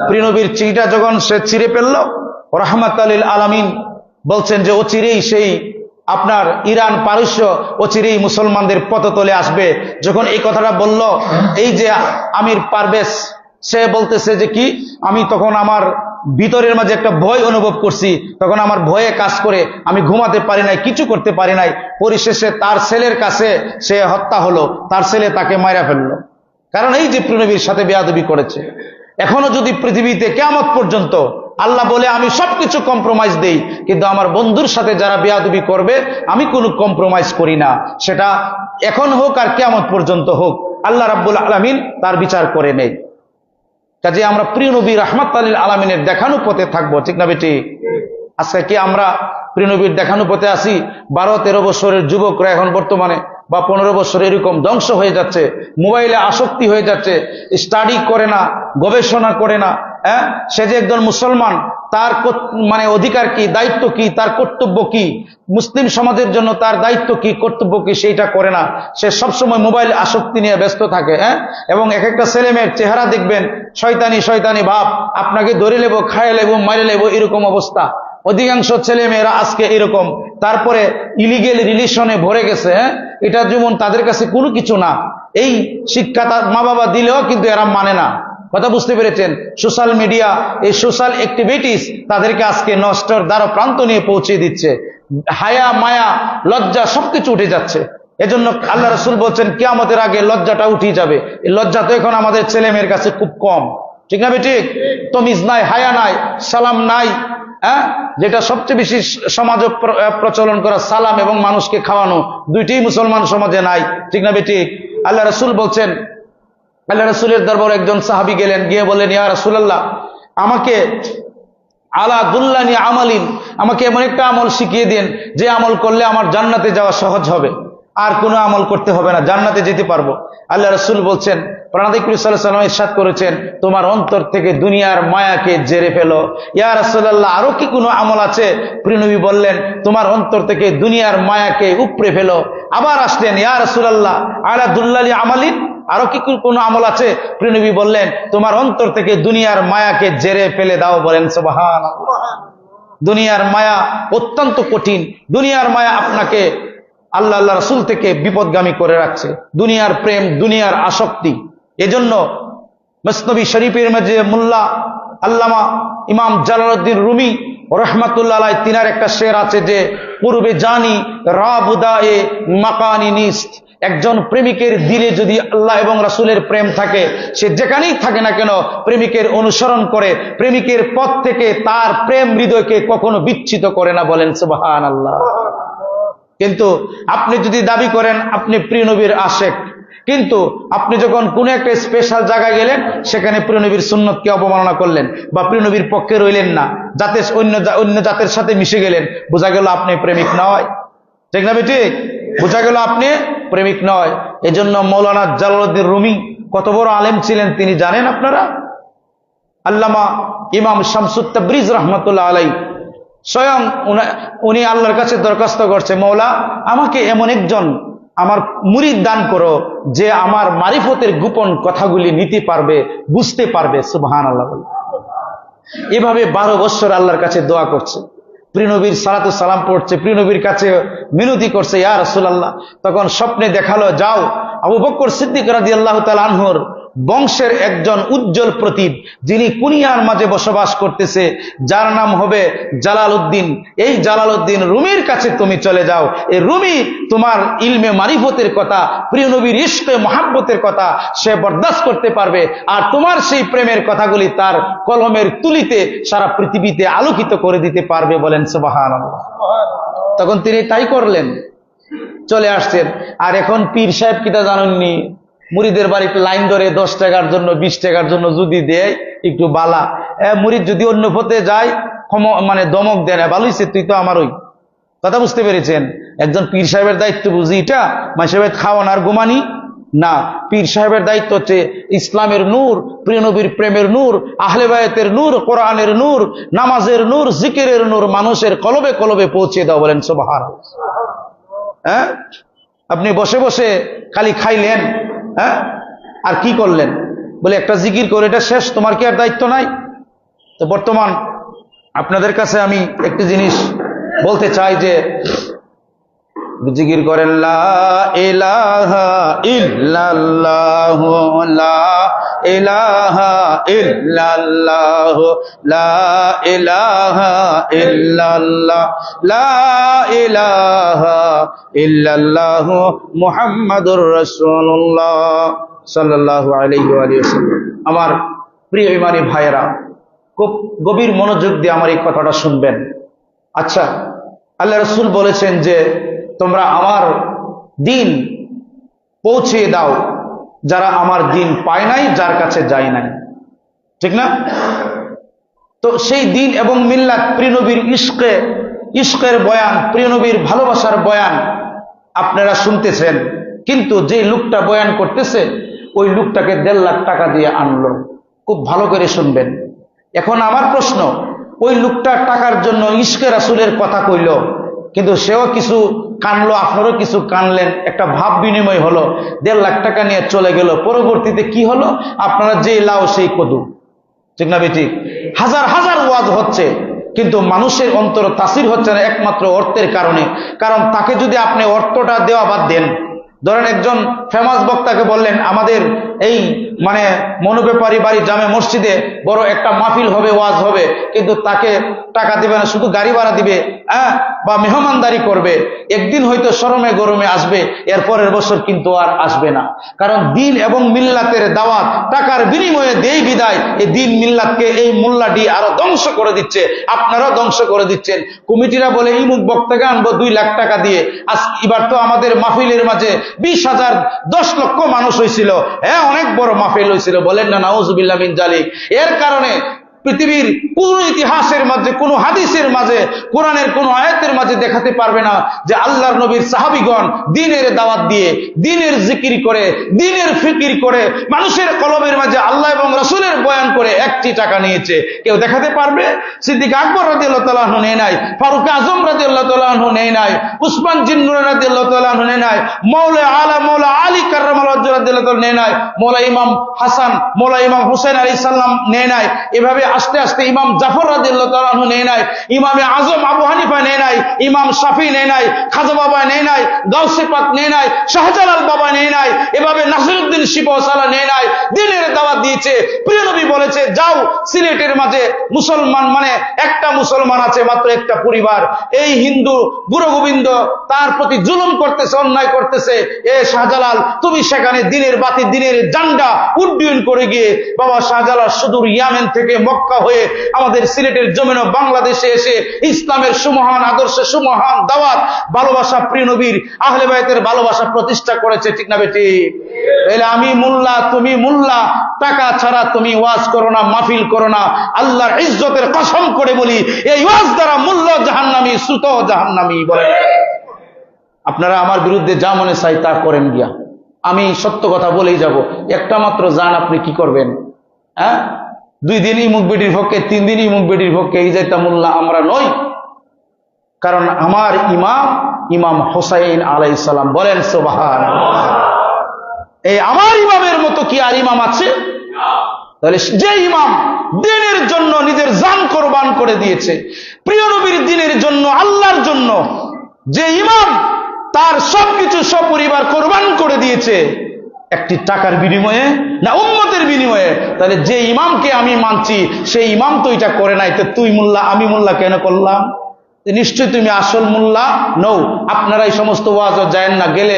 প্রিয় নবীর চিঠিটা যখন সে ছিঁড়ে ফেলল, রাহমাতাল লিল আলামিন বলছেন যে অচিরেই সেই আপনার ইরান পারস্য অচিরেই মুসলমানদের পথতলে আসবে। যখন এই কথাটা বলল, এই যে আমির পারভেজ সে বলতেছে যে কি, আমি তখন আমার ভিতরের মাঝে একটা ভয় অনুভব করছি, তখন আমার ভয়ে কাজ করে আমি ঘুমাতে পারি নাই, কিছু করতে পারি নাই। পরিশেষে তার ছেলের কাছে সে হত্যা হলো, তার ছেলে তাকে মাইরা ফেললো, কারণ এই যে প্রিয় নবীর সাথে বেয়াদবি করেছে। এখনো যদি পৃথিবীতে কিয়ামত পর্যন্ত আল্লাহ বলে আমি সবকিছু কম্প্রোমাইজ দেই, কিন্তু আমার বন্ধুর সাথে যারা বেয়াদবি করবে আমি কোনো কম্প্রোমাইজ করি না, সেটা এখন হোক আর কিয়ামত পর্যন্ত হোক, আল্লাহ রাব্বুল আলামিন তার বিচার করে নেই। কাজে আমরা প্রিয় নবী রাহমাতুল লিল আলামিনের দেখানো পথে থাকবো, ঠিক না বেটি? আজকে কি আমরা প্রিয় নবীর দেখানো পথে আসি? 12-13 বছরের যুবকরা এখন বর্তমানে বা 15 বছর এরকম ধ্বংস হয়ে যাচ্ছে, মোবাইলে আসক্তি হয়ে যাচ্ছে, স্টাডি করে না, গবেষণা করে না। সে যে একজন মুসলমান, তার মানে অধিকার কি, দায়িত্ব কি, তার কর্তব্য কি, মুসলিম সমাজের জন্য তার দায়িত্ব কি, কর্তব্য কি, সেইটা করে না। সে সবসময় মোবাইল আসক্তি নিয়ে ব্যস্ত থাকে। এবং এক একটা ছেলে মেয়ের চেহারা দেখবেন শয়তানি শয়তানি ভাব, আপনাকে ধরে নেব, খাইয়ে নেব, মাইরে নেব, এরকম অবস্থা। অধিকাংশ ছেলে মেয়েরা আজকে এরকম। তারপরে ইলিগেল রিলেশনে ভরে গেছে। এটা যেমন তাদের কাছে কোনো কিছু না, এই শিক্ষা তার মা বাবা দিলেও কিন্তু এরা মানে না। কথা বুঝতে পেরেছেন? সোশ্যাল মিডিয়া, এই সোশ্যাল অ্যাক্টিভিটিস তাদেরকে আজকে নষ্টের দ্বার প্রান্ত নিয়ে পৌঁছে দিচ্ছে। হায়া মায়া লজ্জা সবকিছু উঠে যাচ্ছে। এজন্য আল্লাহ রাসূল বলছেন কিয়ামতের আগে লজ্জাটা উঠে যাবে। এই লজ্জা তো এখন আমাদের ছেলে মেয়ের কাছে খুব কম, ঠিক না বেঠিক? তমিজ নাই, হায়া নাই, সালাম নাই। যেটা সবচেয়ে বেশি সমাজে প্রচলন করা সালাম এবং মানুষকে খাওয়ানো, দুইটাই মুসলমান সমাজে নাই, ঠিক না বেঠিক? আল্লাহ রাসূল বলছেন, আল্লাহ রাসূলের দরবারে একজন সাহাবী গেলেন, গিয়ে বললেন, ইয়া রাসূলুল্লাহ, আমাকে আলা দুল্লানি আমালিন, আমাকে এমন একটা আমল শিখিয়ে দিন যে আমল করলে আমার জান্নাতে যাওয়া সহজ হবে, আর কোনো আমল করতে হবে না, জান্নাতে যেতে পারবো। আল্লাহ রাসূল বলছেন, প্রাণনাথ সাল্লাল্লাহু আলাইহি ওয়াসাল্লাম ইরশাদ করেছেন, তোমার অন্তর থেকে দুনিয়ার মায়াকে জেরে ফেলো। ইয়া রাসূলুল্লাহ, আরো কি কোনো আমল আছে? প্রিয় নবী বললেন, তোমার অন্তর থেকে দুনিয়ার মায়াকে উপড়ে ফেলো। আবার আসলেন, ইয়া রাসূলুল্লাহ, আলা দুল্লালি আমালিন, আরো কি কোনো আমল আছে? প্রিয় নবী বললেন, তোমার অন্তর থেকে দুনিয়ার মায়াকে জেরে ফেলে দাও। বলেন সুবহানাল্লাহ। দুনিয়ার মায়া অত্যন্ত কঠিন। দুনিয়ার মায়া আপনাকে আল্লাহ রাসূল থেকে বিপদগামী করে রাখছে। দুনিয়ার প্রেম, দুনিয়ার আসক্তি। এজন্য মসনবী শরীফের মধ্যে মোল্লা আল্লামা ইমাম জালালউদ্দিন রুমি রাহমাতুল্লাহ আলাইহি তিনার একটা শের আছে যে, পূর্বে জানি রাবুদায়ে মাকানি নিস্ত, একজন প্রেমিকের দিলে যদি আল্লাহ এবং রাসূলের প্রেম থাকে, সে যেখানেই থাকে না কেন প্রেমিকের অনুসরণ করে, প্রেমিকের পথ থেকে তার প্রেম হৃদয়কে কখনো বিচ্ছিত করে না। বলেন সুবহানাল্লাহ। কিন্তু আপনি যদি দাবি করেন আপনি প্রিয় নবীর আশেক, কিন্তু আপনি যখন কোনো একটা স্পেশাল জায়গায় গেলেন, সেখানে প্রিয় নবীর সুন্নতকে অবমাননা করলেন বা প্রিয় নবীর পক্ষে রইলেন না, যাতে অন্য জাতের সাথে মিশে গেলেন, বোঝা গেল আপনি প্রেমিক নয়, ঠিক না বেঠিক? বোঝা গেল আপনি প্রেমিক নয়। এজন্য মৌলানা জালালউদ্দিন রুমি কত বড় আলেম ছিলেন তিনি জানেন আপনারা? আল্লামা ইমাম শামসুত তাবরিজ রাহমাতুল্লাহ আলাইহি স্বয়ং উনি আল্লাহর কাছে দরখাস্ত করছে, মৌলা, আমাকে এমন একজন আমার মুরিদ দান করো যে আমার মারিফতের গোপন কথাগুলি নিতে পারবে, বুঝতে পারবে। সুবহানাল্লাহ। এভাবে 12 বছর আল্লাহর কাছে দোয়া করছে, প্রিয় নবীর সালাতু সালাম পড়ছে, প্রিয় নবীর কাছে মিনতি করছে, ইয়া রাসূলুল্লাহ। তখন স্বপ্নে দেখালো, যাও আবু বকর সিদ্দিক রাদিয়াল্লাহু তাআলা আনহুর বংশের একজন উজ্জ্বল প্রতীক, যিনি কুনিয়ার মাঝে বসবাস করতেছে, যার নাম হবে জালালউদ্দিন। এই জালালউদ্দিন রুমির কাছে তুমি চলে যাও। এই রুমি তোমার ইলমে মারিফতের কথা, প্রিয় নবীর ইশকে মহাব্বতের কথা সে বরদাস্ত করতে পারবে, আর তোমার সেই প্রেমের কথাগুলি তার কলমের তুলিতে সারা পৃথিবীতে আলোকিত করে দিতে পারবে। বলেন সুবহানাল্লাহ। তখন তিনি তাই করলেন, চলে আসছেন। আর এখন পীর সাহেব কিটা জানেননি, মুরিদের বাড়িতে লাইন ধরে 10 টাকার জন্য 20 টাকার জন্য যদি দেয় একটু বালা, মুরিদ যদি অন্য পথে যায় মানে দমক দেয় না, ভালোইছে তুই তো আমার ওই কথা। বুঝতে পেরেছেন? একজন পীর সাহেবের দায়িত্ব বুঝি এটা মাসেবেদ খাওয়ান আর ঘুমানি না। পীর সাহেবের দায়িত্ব হচ্ছে ইসলামের নূর, প্রিয় নবীর প্রেমের নূর, আহলে বায়াতের নূর, কোরআনের নূর, নামাজের নূর, জিকিরের নূর মানুষের কলবে কলবে পৌঁছে দাও। বলেন সুবহানাল্লাহ। আপনি বসে বসে খালি খাইলেন, আর কি করলেন? বলে একটা জিকির করে এটা শেষ, তোমার কি আর দায়িত্ব নাই? তো বর্তমান আপনাদের কাছে আমি একটি জিনিস বলতে চাই যে জিকির করেন লা ইলাহা ইল্লাল্লাহ, লা ইলাহা ইল্লাল্লাহ, লা ইলাহা ইল্লাল্লাহ, লা ইলাহা ইল্লাল্লাহ মুহাম্মাদুর রাসূলুল্লাহ সাল্লাল্লাহু আলাইহি ওয়াসাল্লাম। আমার প্রিয় ইমানি ভাইয়েরা, খুব গভীর মনোযোগ দিয়ে আমার এই কথাটা শুনবেন। আচ্ছা, আল্লাহ রাসূল বলেছেন যে তোমরা আমার দিন পৌঁছে দাও যারা আমার দিন পায় নাই, যার কাছে যায় নাই, ঠিক না? তো সেই দিন এবং মিল্লাত, প্রিয় নবীর ইশকের বয়ান, প্রিয় নবীর ভালোবাসার বয়ান আপনারা শুনতেছেন, কিন্তু যে লোকটা বয়ান করতেছে ওই লোকটাকে 1.5 লাখ টাকা দিয়ে আনলো। খুব ভালো করে শুনবেন। এখন আমার প্রশ্ন, ওই লোকটা টাকার জন্য ইশকে রাসূলের কথা কইল, কিন্তু সেও কিছু কানলো, আপনারও কিছু কানলেন, একটা ভাব বিনিময় হলো, 1.5 লাখ টাকা নিয়ে চলে গেল। পরবর্তীতে কি হলো? আপনারা যে লাও সেই কদু, ঠিক না বেঠিক? হাজার হাজার ওয়াজ হচ্ছে, কিন্তু মানুষের অন্তর তাসির হচ্ছে না একমাত্র অর্থের কারণে। কারণ তাকে যদি আপনি অর্থটা দেওয়া বাদ দেন, ধরেন একজন ফেমাস বক্তাকে বললেন আমাদের এই মনোব্যাপারী বাড়ি জামে মসজিদে বড় একটা মাহফিল হবে, ওয়াজ হবে, কিন্তু তাকে টাকা দিবে না, শুধু গাড়ি ভাড়া দিবে, বা মেহমানদারি করবে। একদিন হয়তো শরমে গরমে আসবে, এর পরের বছর কিন্তু আর আসবে না। কারণ দিন এবং মিল্লাতের দাওয়াত টাকার বিনিময়ে দেই বিদায়, এই দিন মিল্লাতকে এই মোল্লাটি আরো ধ্বংস করে দিচ্ছে, আপনারাও ধ্বংস করে দিচ্ছেন। কমিটিরা বলে ইমুক বক্তাকে আনবো 2 লাখ টাকা দিয়ে। এবার তো আমাদের মাহফিলের মাঝে 20,000 10 লক্ষ মানুষ হয়েছিল, হ্যাঁ অনেক বড় মাহফিল হয়েছিল, বলেন না নাউজুবিল্লাহ মিন জালিক। এর কারণে পৃথিবীর কোন ইতিহাসের মাঝে, কোন হাদিসের মাঝে, কোরআনের কোন আয়াতের মাঝে দেখাতে পারবে না যে আল্লাহর নবীর সাহাবীগণ দিনের দাওয়াত দিয়ে, দিনের জিকির করে, দিনের ফিকির করে, মানুষের কলবের মাঝে আল্লাহ এবং রাসূলের বয়ান করে 1টি টাকা নিয়েছে। কেউ দেখাতে পারবে? সিদ্দিক আকবর রাদিয়াল্লাহু তাআলা আনহু নেয় নাই, ফারুক আজম রাদিয়াল্লাহু তাআলা আনহু নেয় নাই, উসমান জিন্নুর রাদিয়াল্লাহু তাআলা আনহু নেয় নাই, মাওলা আলী কাররামাল্লাহু ওয়াজহু রাদিয়াল্লাহু তাআলা নেয় নাই, মাওলা ইমাম হাসান, মাওলা ইমাম হুসাইন আলাইহিস সালাম নেয় নাই। এভাবে আস্তে আস্তে ইমাম জাফর রাদিয়াল্লাহু তাআলা আনহু নেয় নাই, ইমামে আজম আবু হানিফা নেয় নাই, ইমাম শাফি নেয় নাই, খাজা বাবা নেয় নাই, গাউসে পাক নেয় নাই, শাহজালাল বাবা নেয় নাই, এভাবে নাসিরউদ্দিন শিবসালা নেয় নাই, দিনের দাওয়াত দিয়েছে। প্রিয় নবী বলেছে যাও সিলেটের মাঝে মুসলমান একটা মুসলমান আছে মাত্র একটা পরিবার, এই হিন্দু বুড়ো গোবিন্দ তার প্রতি জুলুম করতেছে, অন্যায় করতেছে। এ শাহজালাল, তুমি সেখানে দিনের বাতি, দিনের জান্ডা উড্ডয়ন করে গিয়ে বাবা শাহজালাল সুদূর ইয়ামেন থেকে মক্কা হয়ে আমাদের সিলেটের জমিন বাংলাদেশে এসে ইসলামের সুমহান আদর্শে, সুমহান দাওয়াত, ভালোবাসা, প্রিয় নবীর আহলে বায়তের ভালোবাসা প্রতিষ্ঠা করেছে, ঠিক না বেঠিক? তাহলে আমি মোল্লা, তুমি মোল্লা, টাকা ছাড়া তুমি ওয়াজ করো না, মাহফিল করো না। আল্লাহর ইজ্জতের কসম করে বলি, এই ওয়াজ দ্বারা মোল্লা জাহান্নামী, শ্রুত জাহান্নামী। বলে আপনারা আমার বিরুদ্ধে যা মনে চাই তা করেন গিয়া, আমি সত্য কথা বলেই যাব। একটা মাত্র জান, আপনি কি করবেন? 2 দিন ইমুক বেটির পক্ষে, 3 দিন ইমুক বেটির পক্ষে, এই যাইতা মোল্লা আমরা নই। কারণ আমার ইমাম হোসাইন আলাইহিস সালাম, বলেন সুবহানাল্লাহ। এই আমার ইমামের মতো কি আর ইমাম আছে? তাহলে যে ইমাম দিনের জন্য নিজের জান কোরবান করে দিয়েছে, প্রিয় নবীর দিনের জন্য, আল্লাহর জন্য, যে ইমাম তার সবকিছু সপরিবার কোরবান করে দিয়েছে, একটি টাকার বিনিময়ে না উম্মতের বিনিময়ে, তাহলে যে ইমামকে আমি মানছি সেই ইমাম তো এটা করে নাই, তো তুই মোল্লা আমি মোল্লা কেন করলাম? নিশ্চয়ই তুমি আসল মোল্লা নও। আপনারা এই সমস্ত ওয়াজ যায় না, গেলে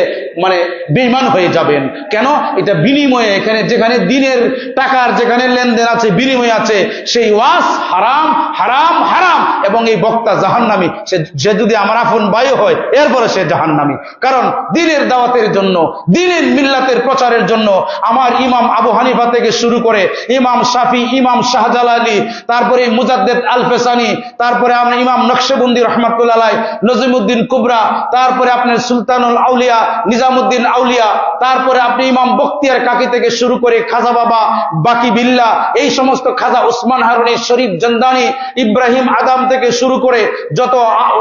বেঈমান হয়ে যাবেন। কেন? এটা বিনিময়ে, এখানে যেখানে দিনের টাকার যেখানে লেনদেন আছে, বিনিময় আছে, সেই ওয়াজ হারাম, হারাম, হারাম। এবং এই বক্তা জাহান্নামী, সে যদি আমার আপন ভাই হয় এরপরে সে জাহান্নামী। কারণ দিনের দাওয়াতের জন্য, দিনের মিল্লাতের প্রচারের জন্য আমার ইমাম আবু হানিফা থেকে শুরু করে ইমাম শাফি, ইমাম শাহজালালি, তারপরে মুজাদ্দেদ আল ফেসানি, তারপরে আমরা ইমাম নকশবন্দি রহমাতুল্লাহ আলাইহি, নজিমউদ্দিন কুবরা, তারপরে আপনার সুলতানুল আউলিয়া নিজামুদ্দিন আউলিয়া, তারপরে আপনি ইমাম বখতিয়ার কাকি থেকে শুরু করে খাজা বাবা বাকি বিল্লা, এই সমস্ত খাজা উসমান হারুনি, শরীফ জান্দানি, ইব্রাহিম আদম থেকে শুরু করে যত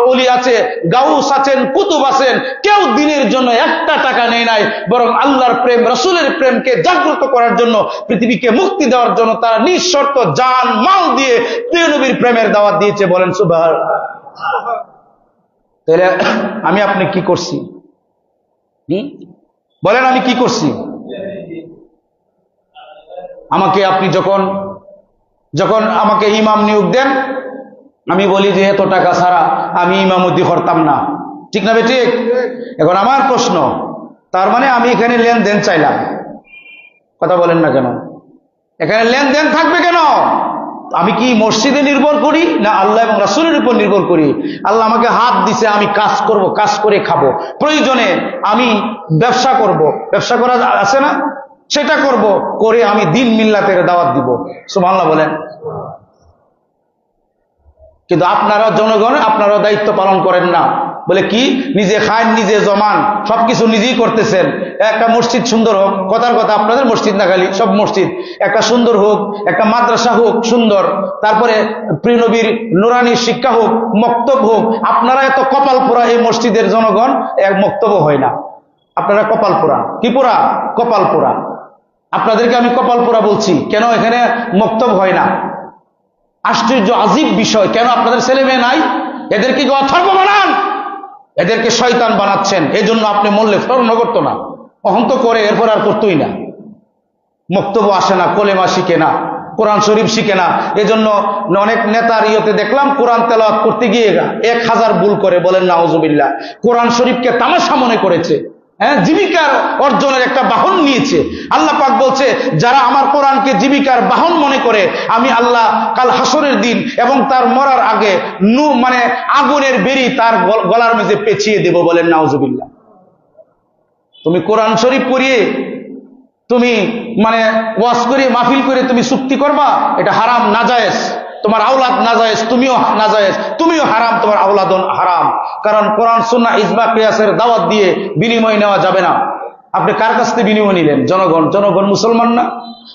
ওলি আছে, গাউস আছেন, কুতুব আছেন, কেউ দিনের জন্য একটা টাকা নেয় নাই, বরং আল্লাহর প্রেম, রাসূলের প্রেমকে জাগ্রত করার জন্য, পৃথিবীকে মুক্তি দেওয়ার জন্য তারা নিঃশর্ত জান মাল দিয়ে প্রিয় নবীর প্রেমের দাওয়াত দিয়েছে। বলেন সুবহানাল্লাহ। তাহলে আমি আপনি কি করছি? বলেন আমি কি করছি? আমাকে আপনি যখন যখন আমাকে ইমাম নিয়োগ দেন, আমি বলি যে এত টাকা ছাড়া আমি ইমামতি করতাম না, ঠিক না বেঠিক? এখন আমার প্রশ্ন, তার মানে আমি এখানে লেনদেন চাইলাম, কথা বলেন না কেন? এখানে লেনদেন থাকবে কেন? আমি কি মসজিদে নির্ভর করি না আল্লাহ এবং রাসূলের উপর নির্ভর করি? আল্লাহ আমাকে হাত দিছে, আমি কাজ করব, কাজ করে খাবো, প্রয়োজনে আমি ব্যবসা করব, ব্যবসা করা আছে না, সেটা করব, করে আমি দিন মিল্লাতের দাওয়াত দিব। সুবহানাল্লাহ বলেন। কিন্তু আপনারা জনগণ, আপনারা দায়িত্ব পালন করেন না। বলে কি? নিজে খান, নিজে জমান, সবকিছু নিজেই করতেছেন। একটা মসজিদ সুন্দর হোক, কথার কথা, আপনাদের মসজিদ না খালি, সব মসজিদ একটা সুন্দর হোক, একটা মাদ্রাসা হোক সুন্দর, তারপরে প্রিয় নবীর নুরানি শিক্ষা হোক, মক্তব হোক, আপনারা এত কপাল পোড়া, এই মসজিদের জনগণ এক মক্তব্য হয় না, আপনারা কপাল পোড়া। কি পোড়া? কপাল পোড়া। আপনাদেরকে আমি কপাল পোড়া বলছি কেন? এখানে মক্তব হয় না। আশ্চর্য আজীব বিষয়, কেন আপনাদের ছেলে মেয়ে নাই? এদেরকে কি অথর্ব বানান? এদেরকে শয়তান বানাচ্ছেন। এই জন্য আপনি মরলে স্মরণ করতো না, অহং তো করে, এরপর আর করতোই না। মক্তব্য আসে না, কলেমা শিখে না, কোরআন শরীফ শিখে না। এজন্য অনেক নেতার ইয়েতে দেখলাম কোরআন তেলাওয়াত করতে গিয়ে 1000 ভুল করে। বলেন নাউজুবিল্লাহ। কোরআন শরীফকে তামাশা মনে করেছে, জীবিকার অর্জনের একটা বাহন নিয়েছে। আল্লাহ পাক বলছে, যারা আমার কোরআনকে জীবিকার বাহন মনে করে, আমি আল্লাহ কাল হাসরের দিন এবং তার মরার আগে মানে আগুনের বেরি তার গলার মেঝে পেঁচিয়ে দেব। বলেন নাউজুবিল্লাহ। তুমি কোরআন শরীফ পড়িয়ে তুমি মানে ওয়াজ করে, মাহফিল করে তুমি চুক্তি করবা, এটা হারাম, নাজায়েজ। তোমার আওলাদ নাজায়েজ, তুমিও নাজায়েজ, তুমিও হারাম, তোমার আওলাদ হারাম। কারণ কোরআন সুন্নাহ ইজমা কিয়াসের দাওয়াত দিয়ে বিনিময় নেওয়া যাবে না। আপনি কার কাছ থেকে বিনিময় নিলেন? জনগণ। জনগণ মুসলমান না?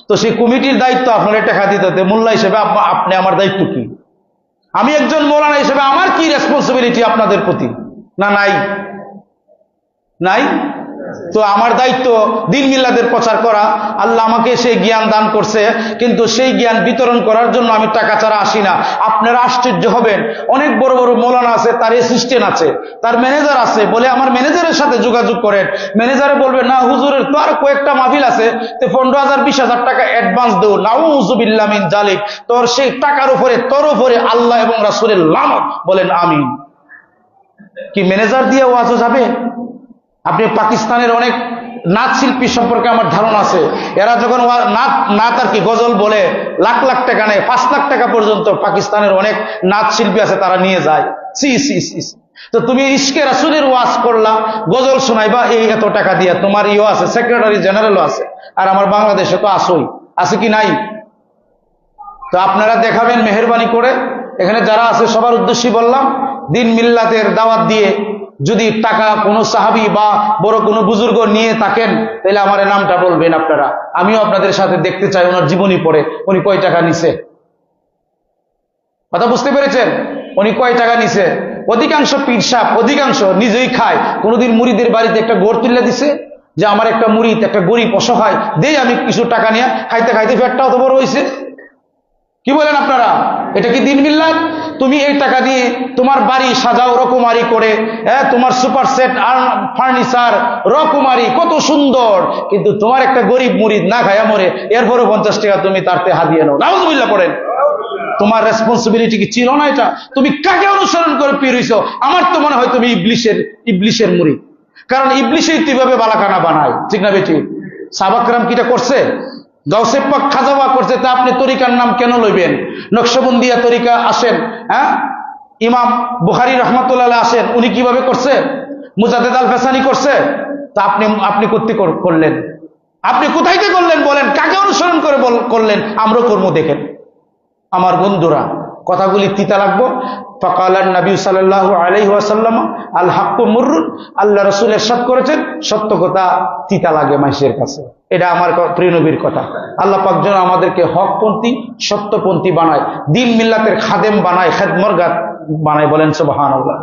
তো সেই কমিটির দায়িত্ব আপনার টাকা দিতে হতে, মোল্লা হিসেবে আপনি আমার দায়িত্ব কি? আমি একজন মৌলানা হিসেবে আমার কি রেসপন্সিবিলিটি আপনাদের প্রতি? না নাই? নাই? তো আমার দায়িত্ব দিন মিল্লাতের প্রচার করা। আল্লাহ আমাকে সেই জ্ঞান দান করছে, কিন্তু সেই জ্ঞান বিতরণ করার জন্য আমি টাকা ছাড়া আসি না। আপনারা আশ্চর্য হবেন, অনেক বড় বড় মৌলানা আছে, তার অ্যাসিস্ট্যান্ট আছে, তার ম্যানেজার আছে, বলে আমার ম্যানেজারের সাথে যোগাযোগ করেন। ম্যানেজারে বলবে, না হুজুরের তো আর কয়েকটা মাহফিল আছে, তো 15,000 20,000 টাকা অ্যাডভান্স দেও। নাউযুবিল্লাহ মিন জালিক। তোর সেই টাকার উপরে, তোর উপরে আল্লাহ এবং রাসূলের লানত। বলেন আমিন। কি ম্যানেজার দিয়ে ওয়াজও যাবে? আপনি পাকিস্তানের অনেক নাচ শিল্পী সম্পর্কে আমার ধারণা আছে, এরা যখন নাচ আর কি গজল বলে লাখ লাখ টাকা নেয়, 5 লাখ টাকা পর্যন্ত পাকিস্তানের অনেক নাচ শিল্পী আছে, তারা নিয়ে যায়। সি সি সি। তো তুমি ইশকে রাসূলের ওয়াজ করলা, গজল শোনাইবা, এই এত টাকা দিয়ে। তোমার ইও আছে, সেক্রেটারি জেনারেলও আছে, আর আমার বাংলাদেশে তো আসই, আছে কি নাই? তো আপনারা দেখাবেন মেহেরবানি করে। এখানে যারা আছে সবার উদ্দেশ্যে বললাম, দিন মিল্লাতের দাওয়াত দিয়ে যদি টাকা কোনো সাহাবী বা বড় কোনো বুজুর্গ নিয়ে থাকেন, তাহলে আমার নামটা বলবেন আপনারা। আমিও আপনাদের সাথে দেখতে চাই ওনার জীবনী পড়ে, উনি কয় টাকা নিছে। কথা বুঝতে পেরেছেন? উনি কয় টাকা নিছে? অধিকাংশ পীর সাহেব, অধিকাংশ নিজেই খায়। কোনোদিন মুরিদের বাড়িতে একটা গোড় তুলে দিছে যে আমার একটা মুরিদ, একটা গরিব অসহায়, দেই আমি কিছু টাকা নিয়ে, খাইতে খাইতে পেটটাও তো বড় হয়েছে। কি বলেন আপনারা? এটা কি দিন মিল্লাত? তুমি এই টাকা দিয়ে তোমার বাড়ি সাজাও রকমারি করে, তোমার সুপার সেট আর ফার্নিচার রকমারি, কত সুন্দর, কিন্তু তোমার একটা গরিব মুরিদ না খায়া মরে, এরপরে 50 টাকা তুমি তারতে হাদিয়ে নাও। নাউযুবিল্লাহ পড়েন। তোমার রেসপন্সিবিলিটি কি ছিল না এটা? তুমি কাকে অনুসরণ করে পীর হইছো? আমার তো মনে হয় তুমি ইবলিশের মুরিদ। কারণ ইবলিশই কিভাবে বালাখানা বানায়, ঠিক না বেটি? সাহাবায়ে কেরাম কিটা করছে? গাউসে পাক খাজাওয়া করছে, তা আপনি তরিকার নাম কেন লইবেন? নকশবন্দিয়া তরিকা আসেন, ইমাম বুখারী রাহমাতুল্লাহ আলাইহি আসেন, উনি কিভাবে করছে? মুজাদ্দেদ আল ফেসানি করছে। তা আপনি করতে করলেন? আপনি কোথায় করলেন বলেন? কাকে অনুসরণ করে করলেন? আমরাও কর্ম দেখেন। আমার বন্ধুরা, কথাগুলি তিতা লাগবো। ফাকালান নবী সাল্লাল্লাহু আলাইহি ওয়াসাল্লাম আল হাক্কু মুররুন, আল্লাহ রাসূল ইরশাদ করেছেন সত্য কথা তিতা লাগে মানুষের কাছে। এটা আমার প্রিয় নবীর কথা। আল্লাহ পাক যেন আমাদেরকে হকপন্থী সত্যপন্থী বানায়, দ্বীন মিল্লাতের খাদেম বানায়, খেদমতগার বানায়। বলেন সুবহানাল্লাহ।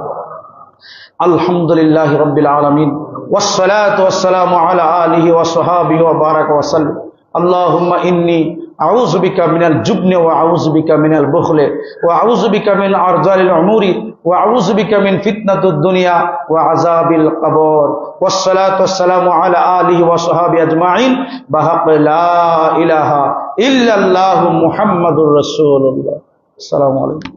আলহামদুলিল্লাহি রাব্বিল আলামিন ওয়াসসালাতু ওয়াসসালামু আলা আলিহি ওয়া সাহবিহি ওয়া বারাকা ওয়া সাল্লাম। আল্লাহুম্মা ইন্নী আউযু বিকা মিনাল জুবনি ওয়া আউযু বিকা মিনাল বুখলি ওয়া আউযু বিকা মিন আরযালিল উমুরি ওয়া আউযু বিকা মিন ফিতনাতিদ দুনিয়া ওয়া আযাবিল কবর। ওয়াসসালাতু ওয়াসসালামু আলা আলিহি ওয়া সাহবিহি আজমাইন বিহাক্ক লা ইলাহা ইল্লাল্লাহু মুহাম্মাদুর রাসূলুল্লাহ। আসসালামু আলাইকুম।